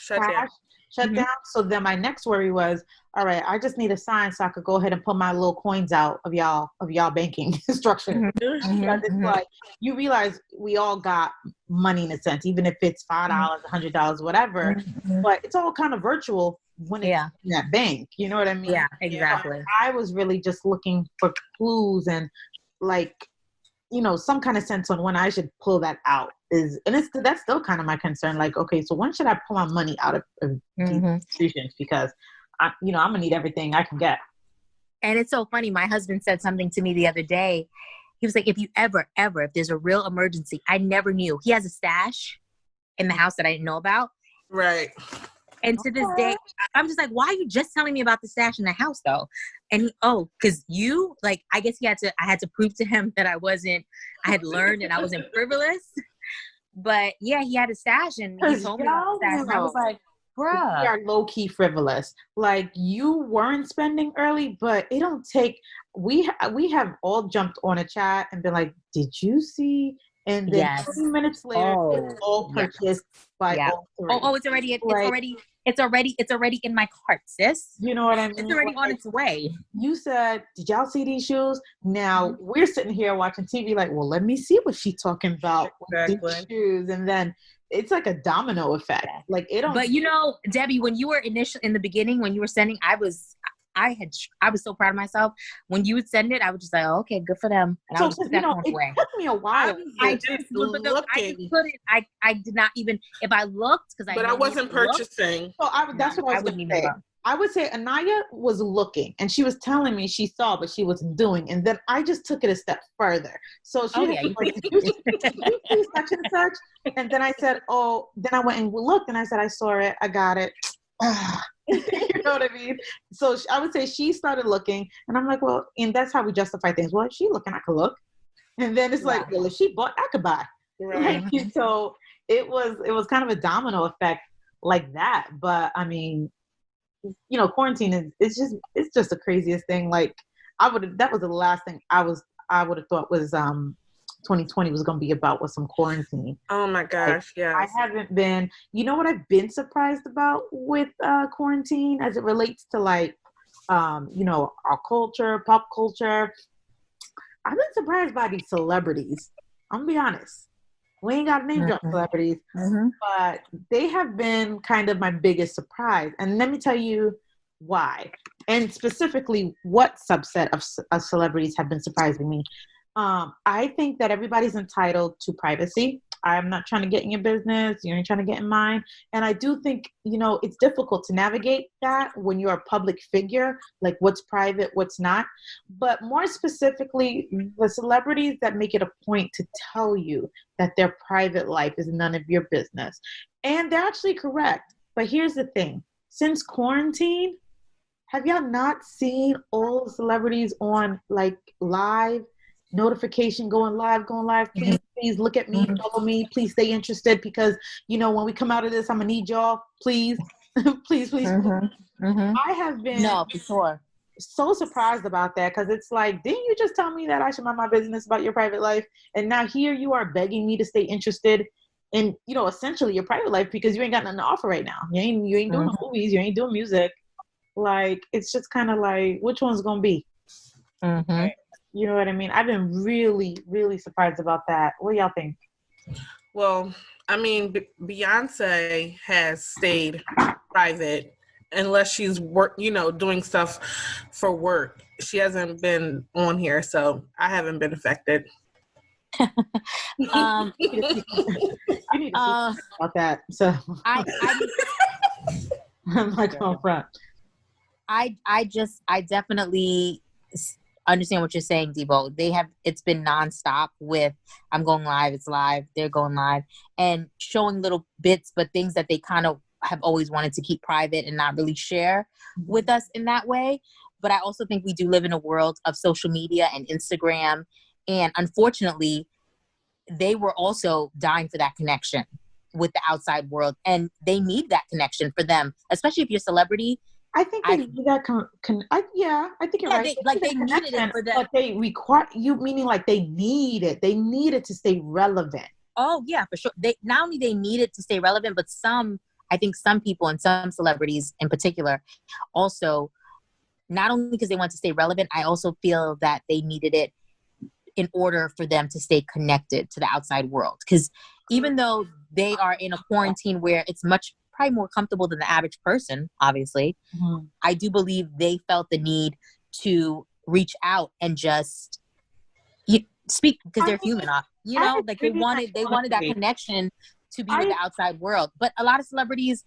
shutdown. So then my next worry was, all right, I just need a sign so I could go ahead and pull my little coins out of y'all banking instructions. Because it's like, you realize we all got money in a sense, even if it's $5, $100, whatever, but it's all kind of virtual when it's in that bank. You know what I mean? Yeah, exactly. So I was really just looking for clues and like, some kind of sense on when I should pull that out that's still kind of my concern. Like, okay, so when should I pull my money out of these institutions? Because I'm gonna need everything I can get. And it's so funny. My husband said something to me the other day. He was like, if you ever, if there's a real emergency, I never knew. He has a stash in the house that I didn't know about. Right. And to this day, I'm just like, why are you just telling me about the stash in the house though? And because I guess I had to prove to him that I had learned and I wasn't frivolous. But yeah, he had a stash and he told me about the stash. And I was like, bruh. We are low-key frivolous. Like, you weren't spending early, but it don't take, we have all jumped on a chat and been like, did you see? And then 20 minutes later, it's all purchased by all three. It's already in my cart, sis. You know what I mean? It's already on its way. You said, did y'all see these shoes? Now we're sitting here watching TV like, well, let me see what she's talking about with these shoes. And then it's like a domino effect. Like, it don't. But Debbie, when you were in the beginning, when you were sending, I was so proud of myself. When you would send it, I was just like, oh, okay, good for them. And I was just it took me a while. I did not even, if I looked, because I wasn't purchasing. So that's what I was going to say. I would say Anaya was looking and she was telling me she saw, but she wasn't doing. And then I just took it a step further. So she was like, you see such and such. And then I said, then I went and looked and I said, I saw it. I got it. You know what I mean? So I would say she started looking and I'm like, well, and that's how we justify things. Well, if she's looking, I could look. And then it's like, well, if she bought, I could buy. Right. So it was kind of a domino effect like that. But I mean, quarantine it's just the craziest thing. Like, that was the last thing I would have thought was 2020 was going to be about, was some quarantine. Oh my gosh. Yeah. I haven't been, what I've been surprised about with quarantine as it relates to like, our culture, pop culture. I've been surprised by these celebrities. I'm gonna be honest. We ain't got name drop celebrities, but they have been kind of my biggest surprise. And let me tell you why. And specifically, what subset of celebrities have been surprising me. I think that everybody's entitled to privacy. I'm not trying to get in your business. You ain't trying to get in mine. And I do think, it's difficult to navigate that when you're a public figure, like what's private, what's not. But more specifically, the celebrities that make it a point to tell you that their private life is none of your business. And they're actually correct. But here's the thing. Since quarantine, have y'all not seen all the celebrities on like live notification going live? Please look at me, follow me, please stay interested because when we come out of this, I'm gonna need y'all, please. please. I have been for sure so surprised about that because it's like, didn't you just tell me that I should mind my business about your private life? And now here you are begging me to stay interested in, essentially your private life because you ain't got nothing to offer right now. You ain't doing movies, you ain't doing music. Like, it's just kind of like, which one's gonna be? You know what I mean? I've been really, really surprised about that. What do y'all think? Well, I mean, Beyonce has stayed private unless she's doing stuff for work. She hasn't been on here, so I haven't been affected. You need to see about that. So I'm not going front. I definitely understand what you're saying, Debo. It's been nonstop with I'm going live, it's live, they're going live, and showing little bits, but things that they kind of have always wanted to keep private and not really share with us in that way. But I also think we do live in a world of social media and Instagram. And unfortunately, they were also dying for that connection with the outside world. And they need that connection for them, especially if you're a celebrity. I think they need that. I think you're right. They needed it for them. But they require you, meaning like they need it. They need it to stay relevant. Oh yeah, for sure. They not only they need it to stay relevant, but I think some people and some celebrities in particular also, not only because they want to stay relevant, I also feel that they needed it in order for them to stay connected to the outside world. Because even though they are in a quarantine where it's probably more comfortable than the average person, obviously, I do believe they felt the need to reach out and just speak because they're human. They wanted that connection to be with the outside world. But a lot of celebrities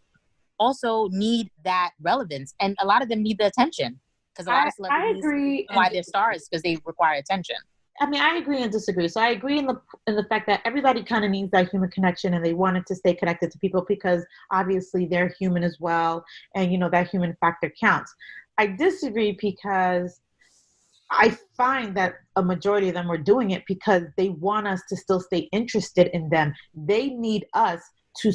also need that relevance, and a lot of them need the attention because a lot of celebrities why they're stars because they require attention. I mean, I agree and disagree. So I agree in the fact that everybody kind of needs that human connection and they wanted to stay connected to people because obviously they're human as well. And, that human factor counts. I disagree because I find that a majority of them are doing it because they want us to still stay interested in them. They need us to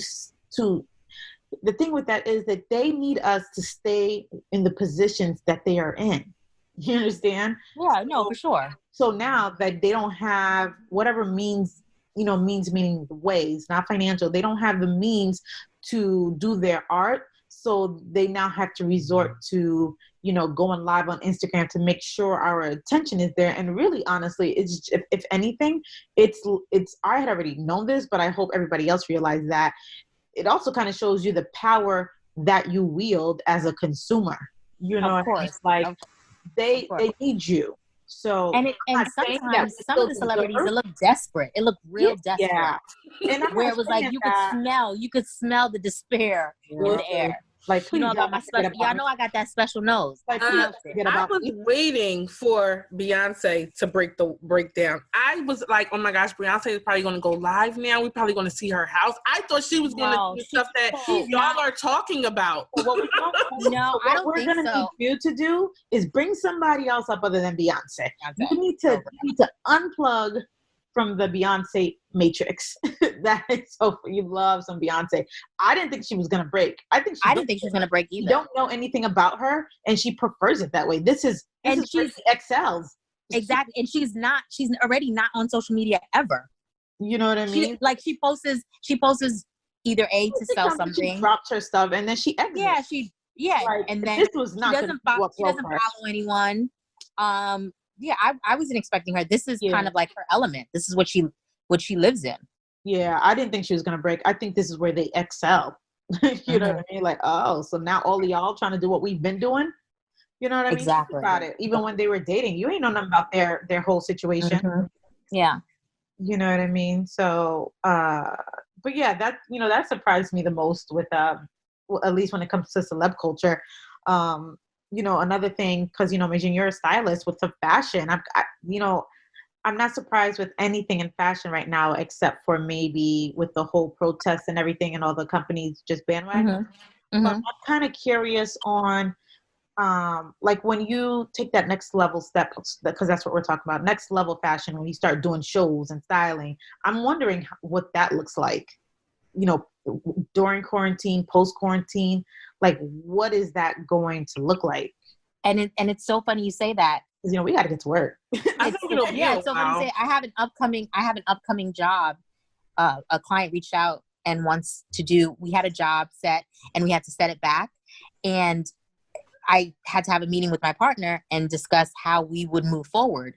the thing with that is that they need us to stay in the positions that they are in. You understand? Yeah, no, for sure. So now that they don't have whatever means, meaning ways, not financial, they don't have the means to do their art. So they now have to resort to, going live on Instagram to make sure our attention is there. And really, honestly, it's if anything, it's I had already known this, but I hope everybody else realized that it also kind of shows you the power that you wield as a consumer. Of course. It's like they need you. So and sometimes some of the celebrities it look desperate. It looked real desperate. Yeah. And where it was like you could smell the desperare in the air. Like, please, I got my special. Y'all know I got that special nose. I was waiting for Beyonce to break down. I was like, oh my gosh, Beyonce is probably going to go live now. We're probably going to see her house. I thought she was going to do stuff that y'all are talking about. I don't think so. What we're going to need you to do is bring somebody else up other than Beyonce. You need to unplug from the Beyonce matrix. So you love some Beyonce. I didn't think she was gonna break. I didn't think she was gonna break either. You don't know anything about her, and she prefers it that way. This is she excels. Exactly, and she's already not on social media ever. You know what I mean? She posts either to sell something. She drops her stuff, and then she exits. And then this was not. She doesn't follow anyone. I wasn't expecting her. This is kind of like her element. This is what she lives in. Yeah, I didn't think she was gonna break. I think this is where they excel. You know what I mean? Like, oh, so now all of y'all trying to do what we've been doing. You know what I mean? Exactly. Think about it. Even when they were dating, you ain't know nothing about their whole situation. Yeah. You know what I mean? So, but yeah, that surprised me the most with, at least when it comes to celeb culture. Another thing, because, Majin, you're a stylist with the fashion. I'm not surprised with anything in fashion right now, except for maybe with the whole protests and everything and all the companies just bandwagon. Mm-hmm. But I'm kind of curious on, like when you take that next level step, because that's what we're talking about, next level fashion, when you start doing shows and styling, I'm wondering what that looks like, during quarantine, post quarantine, like what is that going to look like? And it's so funny you say that. Because, we got to get to work. I think it'll be it's so funny you say, I have an upcoming job. A client reached out and wants to do, we had a job set and we had to set it back. And I had to have a meeting with my partner and discuss how we would move forward.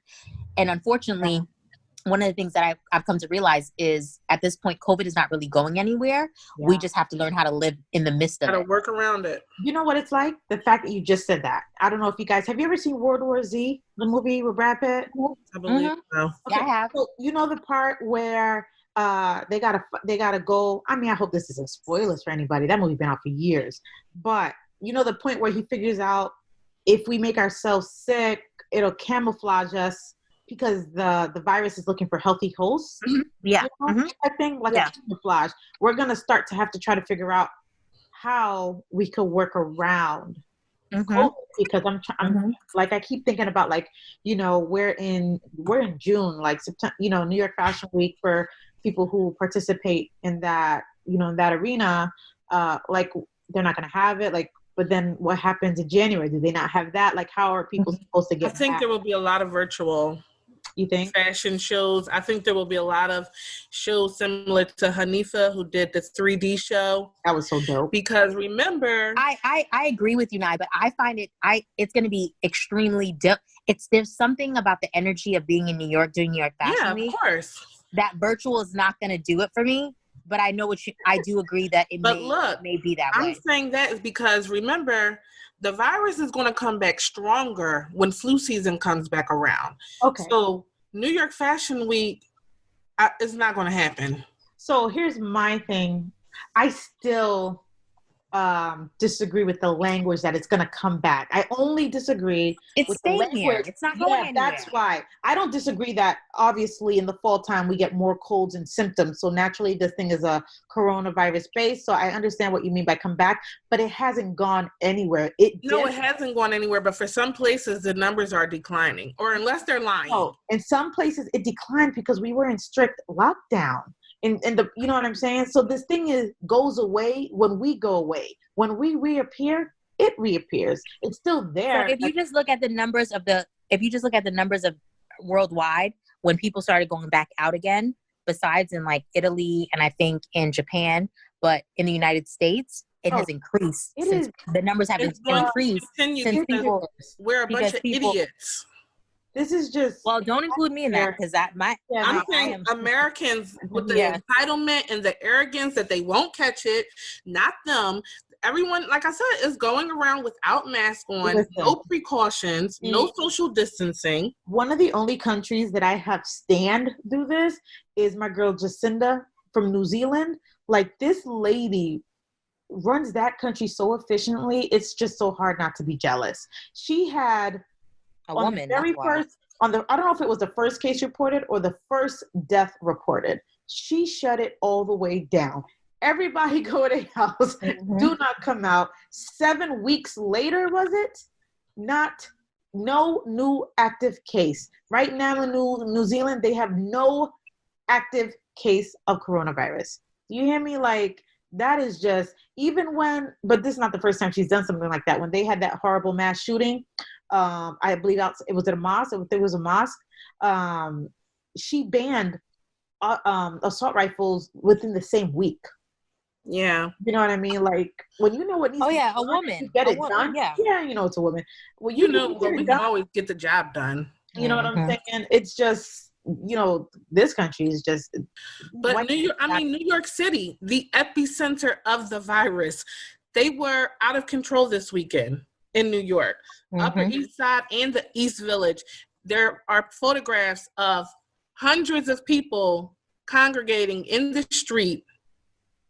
And unfortunately, one of the things that I've come to realize is at this point, COVID is not really going anywhere. Yeah. We just have to learn how to live in the midst of it. How to work around it. You know what it's like? The fact that you just said that. I don't know if you guys, have you ever seen World War Z, the movie with Brad Pitt? I believe so. Okay. Yeah, I have. So, the part where they gotta go. I mean, I hope this isn't spoilers for anybody. That movie's been out for years. But the point where he figures out if we make ourselves sick, it'll camouflage us because the virus is looking for healthy hosts. Mm-hmm. Yeah. I think like a camouflage. We're going to start to have to try to figure out how we could work around COVID, because I'm like, I keep thinking about like, we're in June, like September, New York Fashion Week for people who participate in that, in that arena, like they're not going to have it. Like, but then what happens in January? Do they not have that? Like, how are people supposed to get I think back? there will be a lot of virtual fashion shows. I think there will be a lot of shows similar to Hanifa, who did the 3D show. That was so dope. Because remember, I agree with you, Nye, but I find it's going to be extremely there's something about the energy of being in New York during New York Fashion Week. Of course. That virtual is not going to do it for me. But I know I do agree that it may be that way. I'm saying that is because, remember, the virus is going to come back stronger when flu season comes back around. Okay. So New York Fashion Week is not going to happen. So here's my thing. I still disagree with the language that it's going to come back. I only disagree with the language. Here. It's not going anywhere. That's why. I don't disagree that obviously in the fall time we get more colds and symptoms. So naturally this thing is a coronavirus base. So I understand what you mean by come back, but it hasn't gone anywhere. It hasn't gone anywhere, but for some places the numbers are declining, or unless they're lying. Oh, in some places it declined because we were in strict lockdown. And you know what I'm saying? So this thing goes away when we go away. When we reappear, it reappears. It's still there. So if you just look at the numbers of worldwide, when people started going back out again, besides in like Italy and I think in Japan, but in the United States, it has increased. The numbers have increased since people. We're a bunch of idiots. This is just... Well, don't include me in that because I'm saying Americans with the entitlement and the arrogance that they won't catch it, not them. Everyone, like I said, is going around without masks on, no precautions, no social distancing. One of the only countries that I have do this is my girl Jacinda from New Zealand. Like, this lady runs that country so efficiently. It's just so hard not to be jealous. She had... a woman. I don't know if it was the first case reported or the first death reported. She shut it all the way down. Everybody go to their house. Do not come out. 7 weeks later, was it? No new active case. Right now in New Zealand, they have no active case of coronavirus. Do you hear me? Like, that is just, but this is not the first time she's done something like that. When they had that horrible mass shooting, I believe it was at a mosque. It was a mosque. She banned assault rifles within the same week. Yeah. You know what I mean? Like, when you know what needs to be done, a woman. Get it done. Yeah, it's a woman. Well, we can always get the job done. You know what I'm saying? It's just, this country is just... But New York City, the epicenter of the virus, they were out of control this weekend in New York. Upper East Side and the East Village. There are photographs of hundreds of people congregating in the street,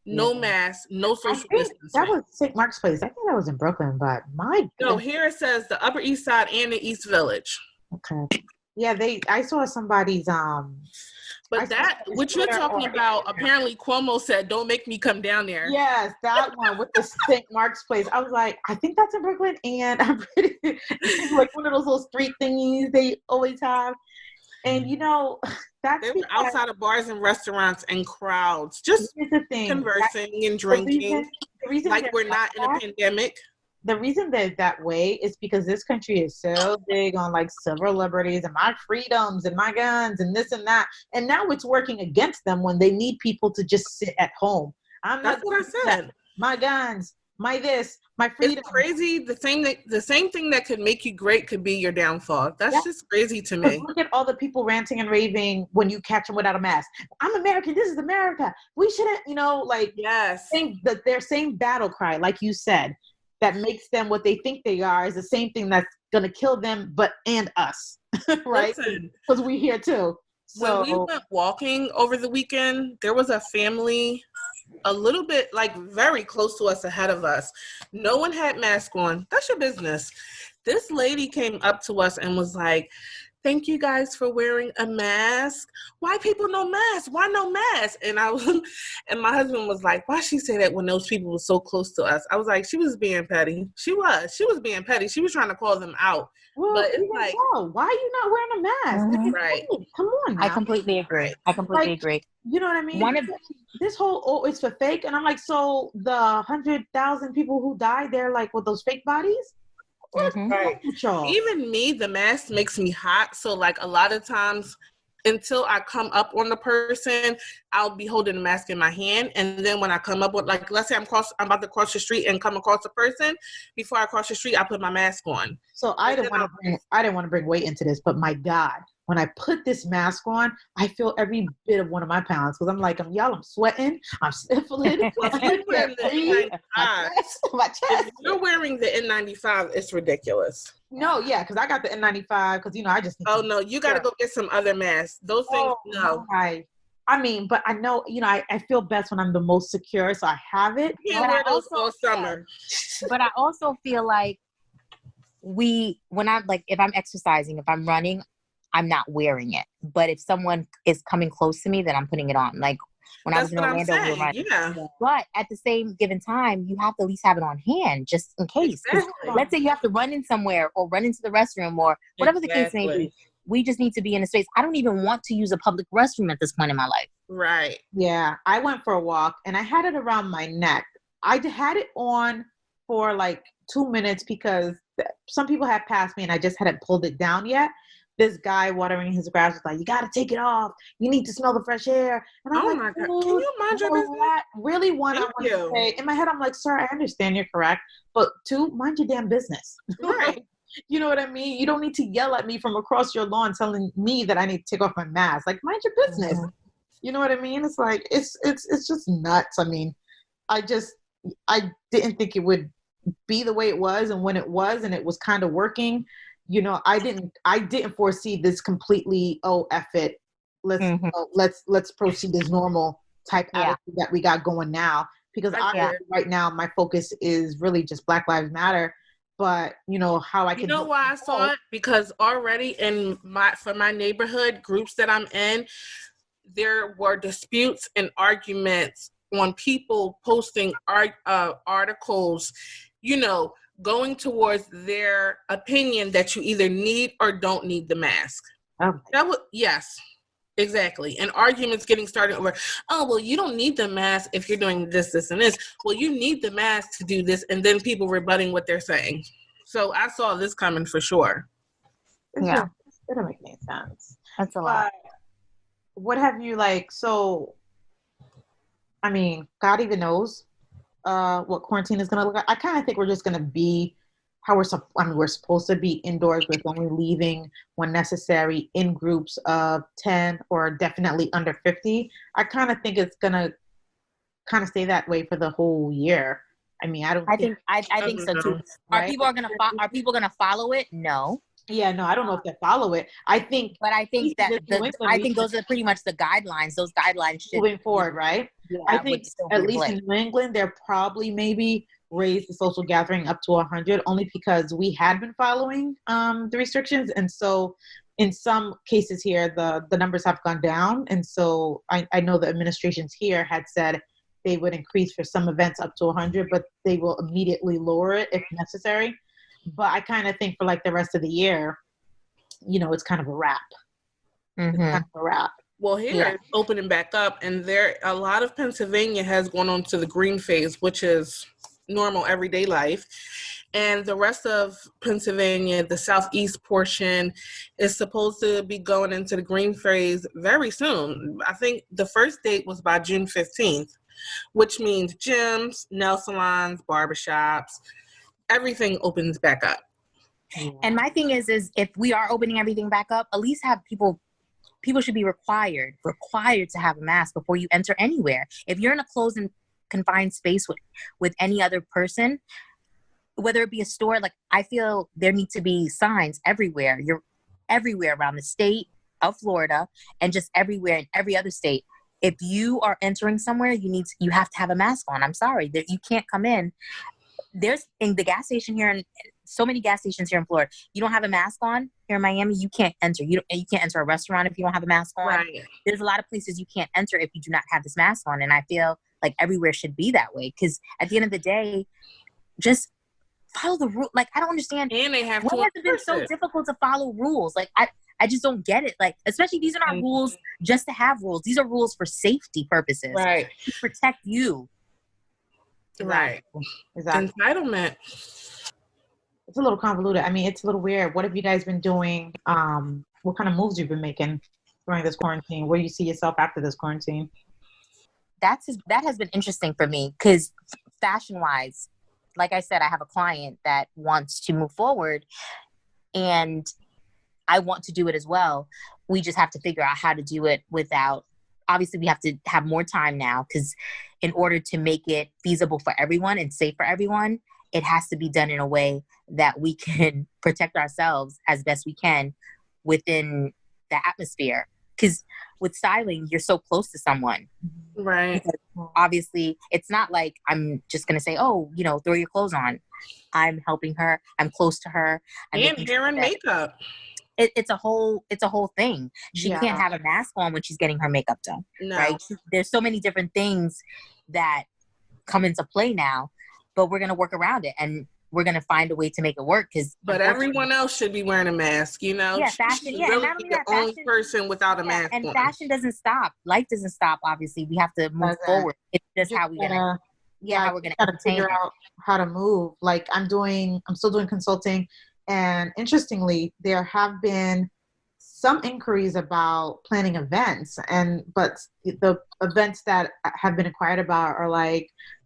no mask, no social distancing. That was St. Mark's Place. I think that was in Brooklyn, but No, here it says the Upper East Side and the East Village. Okay. Yeah, I saw somebody's But what you're talking about, apparently Cuomo said, "Don't make me come down there." Yes, that one with the St. Mark's Place. I was like, I think that's in Brooklyn, and I'm pretty it's like one of those little street thingies they always have. And they were outside of bars and restaurants and crowds, just conversing and drinking. The reason like we're not in a pandemic. The reason they're that way is because this country is so big on like civil liberties and my freedoms and my guns and this and that. And now it's working against them when they need people to just sit at home. That's what I said. My guns, my this, my freedom. It's crazy. The same thing that could make you great could be your downfall. That's just crazy to me. Look at all the people ranting and raving when you catch them without a mask. I'm American. This is America. We shouldn't, their same battle cry, like you said, that makes them what they think they are is the same thing that's going to kill them, and us, right? Because we're here too. So when we went walking over the weekend, there was a family a little bit like very close to us ahead of us. No one had mask on. That's your business. This lady came up to us and was like, "Thank you guys for wearing a mask. Why people no mask? Why no mask?" And and my husband was like, "Why she say that when those people were so close to us?" I was like, she was being petty. She was being petty. She was trying to call them out. Well, but it's like, why are you not wearing a mask? Mm-hmm. Right. Come on now. I completely agree. Agree. You know what I mean? This whole, it's for fake. And I'm like, so the 100,000 people who died there, like with those fake bodies? Mm-hmm. Right. Even me, the mask makes me hot. So like a lot of times until I come up on the person, I'll be holding the mask in my hand. And then when I come up with, like, let's say I'm about to cross the street and come across a person, before I cross the street, I put my mask on. So I didn't want to bring weight into this, but my God, when I put this mask on, I feel every bit of one of my pounds because I'm like, I'm sweating, I'm sniffling. If you're wearing the N95, it's ridiculous. No, yeah, because I got the N95 because, I just need no, you got to go get some other masks. Those things, no. I mean, but I know, I feel best when I'm the most secure, so I have it. You can't wear those all summer. But I also feel like if I'm exercising, if I'm running, I'm not wearing it. But if someone is coming close to me, then I'm putting it on. Like when I was in Orlando, we were running. Yeah. But at the same given time, you have to at least have it on hand just in case. Exactly. Let's say you have to run in somewhere or run into the restroom or whatever the case may be. We just need to be in a space. I don't even want to use a public restroom at this point in my life. Right. Yeah. I went for a walk and I had it around my neck. I had it on for like 2 minutes because some people had passed me and I just hadn't pulled it down yet. This guy watering his grass was like, "You got to take it off. You need to smell the fresh air." And I'm my God. Can you mind your business? Really, one, I want to say, in my head, I'm like, "Sir, I understand you're correct. But two, mind your damn business." Right. You know what I mean? You don't need to yell at me from across your lawn telling me that I need to take off my mask. Like, mind your business. Mm-hmm. You know what I mean? It's like, it's just nuts. I mean, I didn't think it would be the way it was. And when it was, and it was kind of working, I didn't foresee this completely, F it. Let's proceed as normal type attitude that we got going now. Because right now my focus is really just Black Lives Matter. But how I can. You know why I saw it? Because already for my neighborhood groups that I'm in, there were disputes and arguments on people posting articles, going towards their opinion that you either need or don't need the mask. Yes, exactly. And arguments getting started over, you don't need the mask if you're doing this, this, and this. Well, you need the mask to do this, and then people rebutting what they're saying. So I saw this coming for sure. It don't make any sense. That's a lot. What have you so, I mean, God even knows what quarantine is going to look like. I kind of think we're just going to be how we're supposed to be indoors with only leaving when necessary in groups of 10 or definitely under 50. I kind of think it's going to kind of stay that way for the whole year. I mean, I think so too. Are people gonna follow it? No. Yeah, no, I don't know if they follow it. I think, but I think that I think those are pretty much the guidelines. Those guidelines should moving forward, right? Yeah, I think at least in New England, they're probably maybe raised the social gathering up to 100, only because we had been following the restrictions, and so in some cases here, the numbers have gone down, and so I know the administrations here had said they would increase for some events up to 100, but they will immediately lower it if necessary. But I kind of think for like the rest of the year, you know, it's kind of a wrap. Mm-hmm. It's kind of a wrap. Well, here it's opening back up, and there a lot of Pennsylvania has gone on to the green phase, which is normal everyday life. And the rest of Pennsylvania, the southeast portion, is supposed to be going into the green phase very soon. I think the first date was by June 15th, which means gyms, nail salons, barbershops, everything opens back up. And my thing is if we are opening everything back up, at least have people should be required to have a mask before you enter anywhere. If you're in a closed and confined space with any other person, whether it be a store, like I feel there need to be signs everywhere. You're everywhere around the state of Florida and just everywhere in every other state. If you are entering somewhere, you have to have a mask on. I'm sorry, you can't come in. There's in the gas station here, and so many gas stations here in Florida. You don't have a mask on here in Miami, you can't enter. You can't enter a restaurant if you don't have a mask on. Right. There's a lot of places you can't enter if you do not have this mask on, and I feel like everywhere should be that way. Because at the end of the day, just follow the rule. Like I don't understand. And they have why has it been so difficult to follow rules? Like I just don't get it. Like, especially these are not rules just to have rules. These are rules for safety purposes. Right. To protect you. Right. Exactly. Entitlement. It's a little convoluted. I mean, it's a little weird. What have you guys been doing? What kind of moves you've been making during this quarantine? Where do you see yourself after this quarantine? That has been interesting for me because fashion-wise, like I said, I have a client that wants to move forward and I want to do it as well. We just have to figure out how to do it without, obviously we have to have more time now because in order to make it feasible for everyone and safe for everyone, it has to be done in a way that we can protect ourselves as best we can within the atmosphere. Because with styling, you're so close to someone. Right. Because obviously, it's not like I'm just going to say, oh, throw your clothes on. I'm helping her. I'm close to her. And hair and makeup. It's a whole thing. She can't have a mask on when she's getting her makeup done. No. Right? There's so many different things that come into play now, but we're going to work around it and we're going to find a way to make it work. But everyone else should be wearing a mask, Yeah, fashion. Yeah, really and not only the that, only fashion, person without a mask and on. fashion doesn't stop. Life doesn't stop. Obviously, we have to move forward. It's just how we're gonna figure out how to move. Like I'm still doing consulting, and interestingly, there have been some inquiries about planning events, but the events that have been inquired about are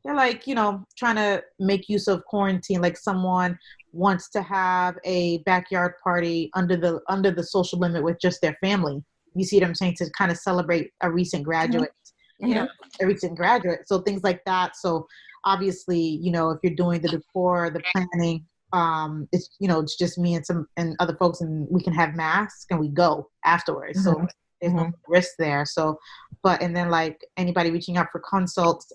they're trying to make use of quarantine. Like someone wants to have a backyard party under the social limit with just their family. You see what I'm saying? To kind of celebrate a recent graduate, a recent graduate. So things like that. So obviously, if you're doing the decor, the planning, it's just me and other folks, and we can have masks and we go afterwards. So there's no risk there. So, and then like anybody reaching out for consults,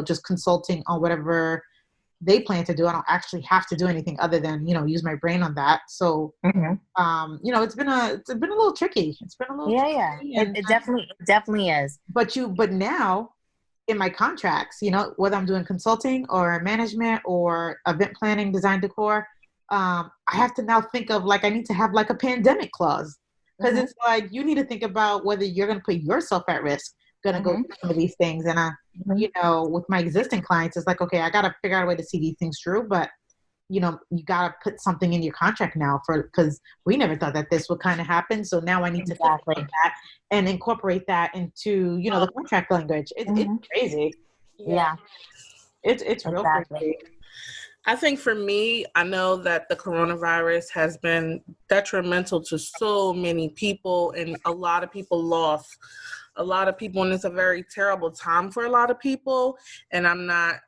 just consulting on whatever they plan to do. I don't actually have to do anything other than, use my brain on that. So, it's been a little tricky. It's been a little tricky. It definitely is. But now in my contracts, whether I'm doing consulting or management or event planning, design decor, I have to now think of I need to have a pandemic clause. Because it's you need to think about whether you're going to put yourself at risk, going to go through some of these things. And, with my existing clients, it's okay, I got to figure out a way to see these things through. But, you got to put something in your contract now because we never thought that this would kind of happen. So now I need to think about that and incorporate that into, the contract language. It's crazy. Yeah. It's real crazy. I think for me, I know that the coronavirus has been detrimental to so many people, and a lot of people lost a lot of people, and it's a very terrible time for a lot of people. And I'm not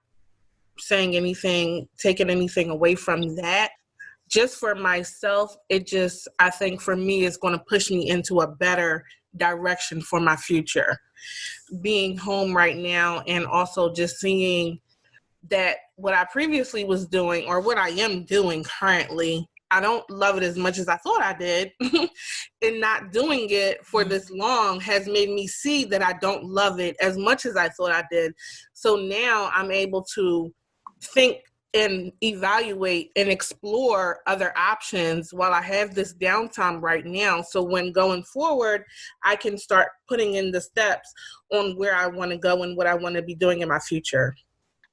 saying anything, taking anything away from that. just for myself, I think for me, it's going to push me into a better direction for my future. Being home right now and also just seeing that what I previously was doing or what I am doing currently, I don't love it as much as I thought I did. And not doing it for this long has made me see that I don't love it as much as I thought I did. So now I'm able to think and evaluate and explore other options while I have this downtime right now. So when going forward, I can start putting in the steps on where I want to go and what I want to be doing in my future.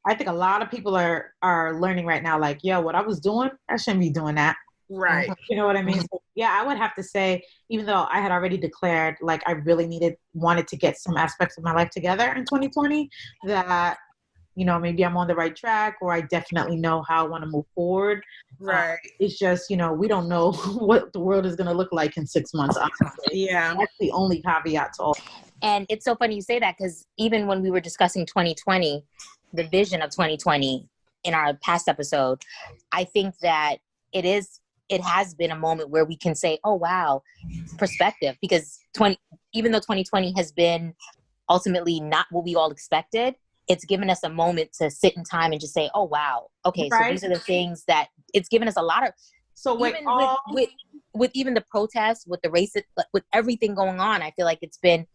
I think a lot of people are learning right now, like, yo, what I was doing, I shouldn't be doing that. Right. You know what I mean? So, yeah, I would have to say, even though I had already declared, like, I really wanted to get some aspects of my life together in 2020, that, you know, maybe I'm on the right track, or I definitely know how I want to move forward. Right. It's just, you know, we don't know what the world is going to look like in 6 months, honestly. Yeah. That's the only caveat to all. And it's so funny you say that, because even when we were discussing 2020, the vision of 2020 in our past episode, I think that it has been a moment where we can say, oh, wow, perspective, because even though 2020 has been ultimately not what we all expected, it's given us a moment to sit in time and just say, oh, wow, okay, so these are the things that it's given us a lot of. So with even the protests, with the race, with everything going on, I feel like it's been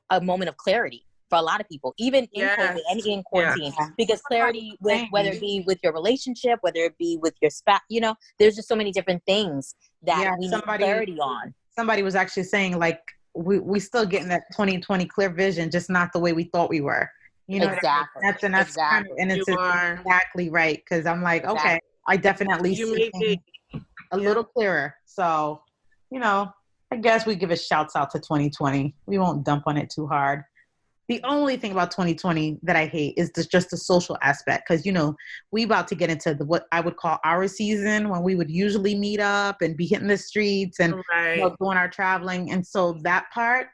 a moment of clarity for a lot of people, even in COVID and in quarantine, because clarity with whether it be with your relationship, whether it be with your spouse, you know, there's just so many different things that we need clarity on. Somebody was actually saying, like, we still getting that 2020 clear vision, just not the way we thought we were. You know, exactly. That's kind of, and it's exactly right, because I'm like, okay, I definitely see things a little clearer. So, you know, I guess we give a shouts out to 2020. We won't dump on it too hard. The only thing about 2020 that I hate is just the social aspect, because, you know, we about to get into what I would call our season, when we would usually meet up and be hitting the streets and you know, doing our traveling. And so that part,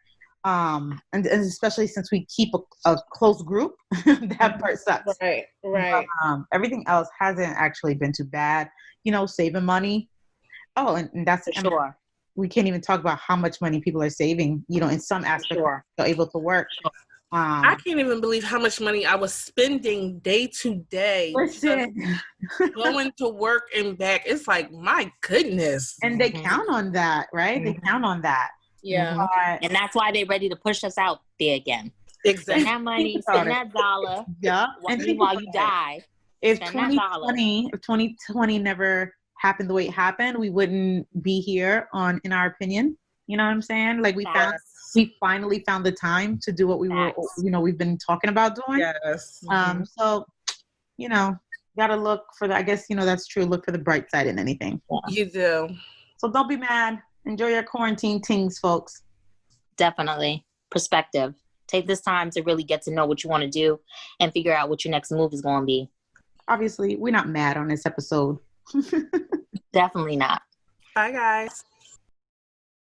and especially since we keep a close group, that part sucks. Right. But, everything else hasn't actually been too bad. You know, saving money. Oh, and that's sure. We can't even talk about how much money people are saving, you know, in some aspects, they're able to work. I can't even believe how much money I was spending day to day. Listen. Going to work and back. It's like, my goodness. And they count on that, right? They count on that. Yeah. And that's why they're ready to push us out there again. Exactly. Spend that money, spend that dollar. Yeah. While you die. If 2020 never happened the way it happened, we wouldn't be here in our opinion. You know what I'm saying? Like, we finally found the time to do what we were, you know, we've been talking about doing. Yes. So, you know, gotta look for the, I guess, you know, that's true. Look for the bright side in anything. Yeah. You do. So don't be mad. Enjoy your quarantine things, folks. Definitely. Perspective. Take this time to really get to know what you want to do and figure out what your next move is going to be. Obviously, we're not mad on this episode. Definitely not. Bye, guys.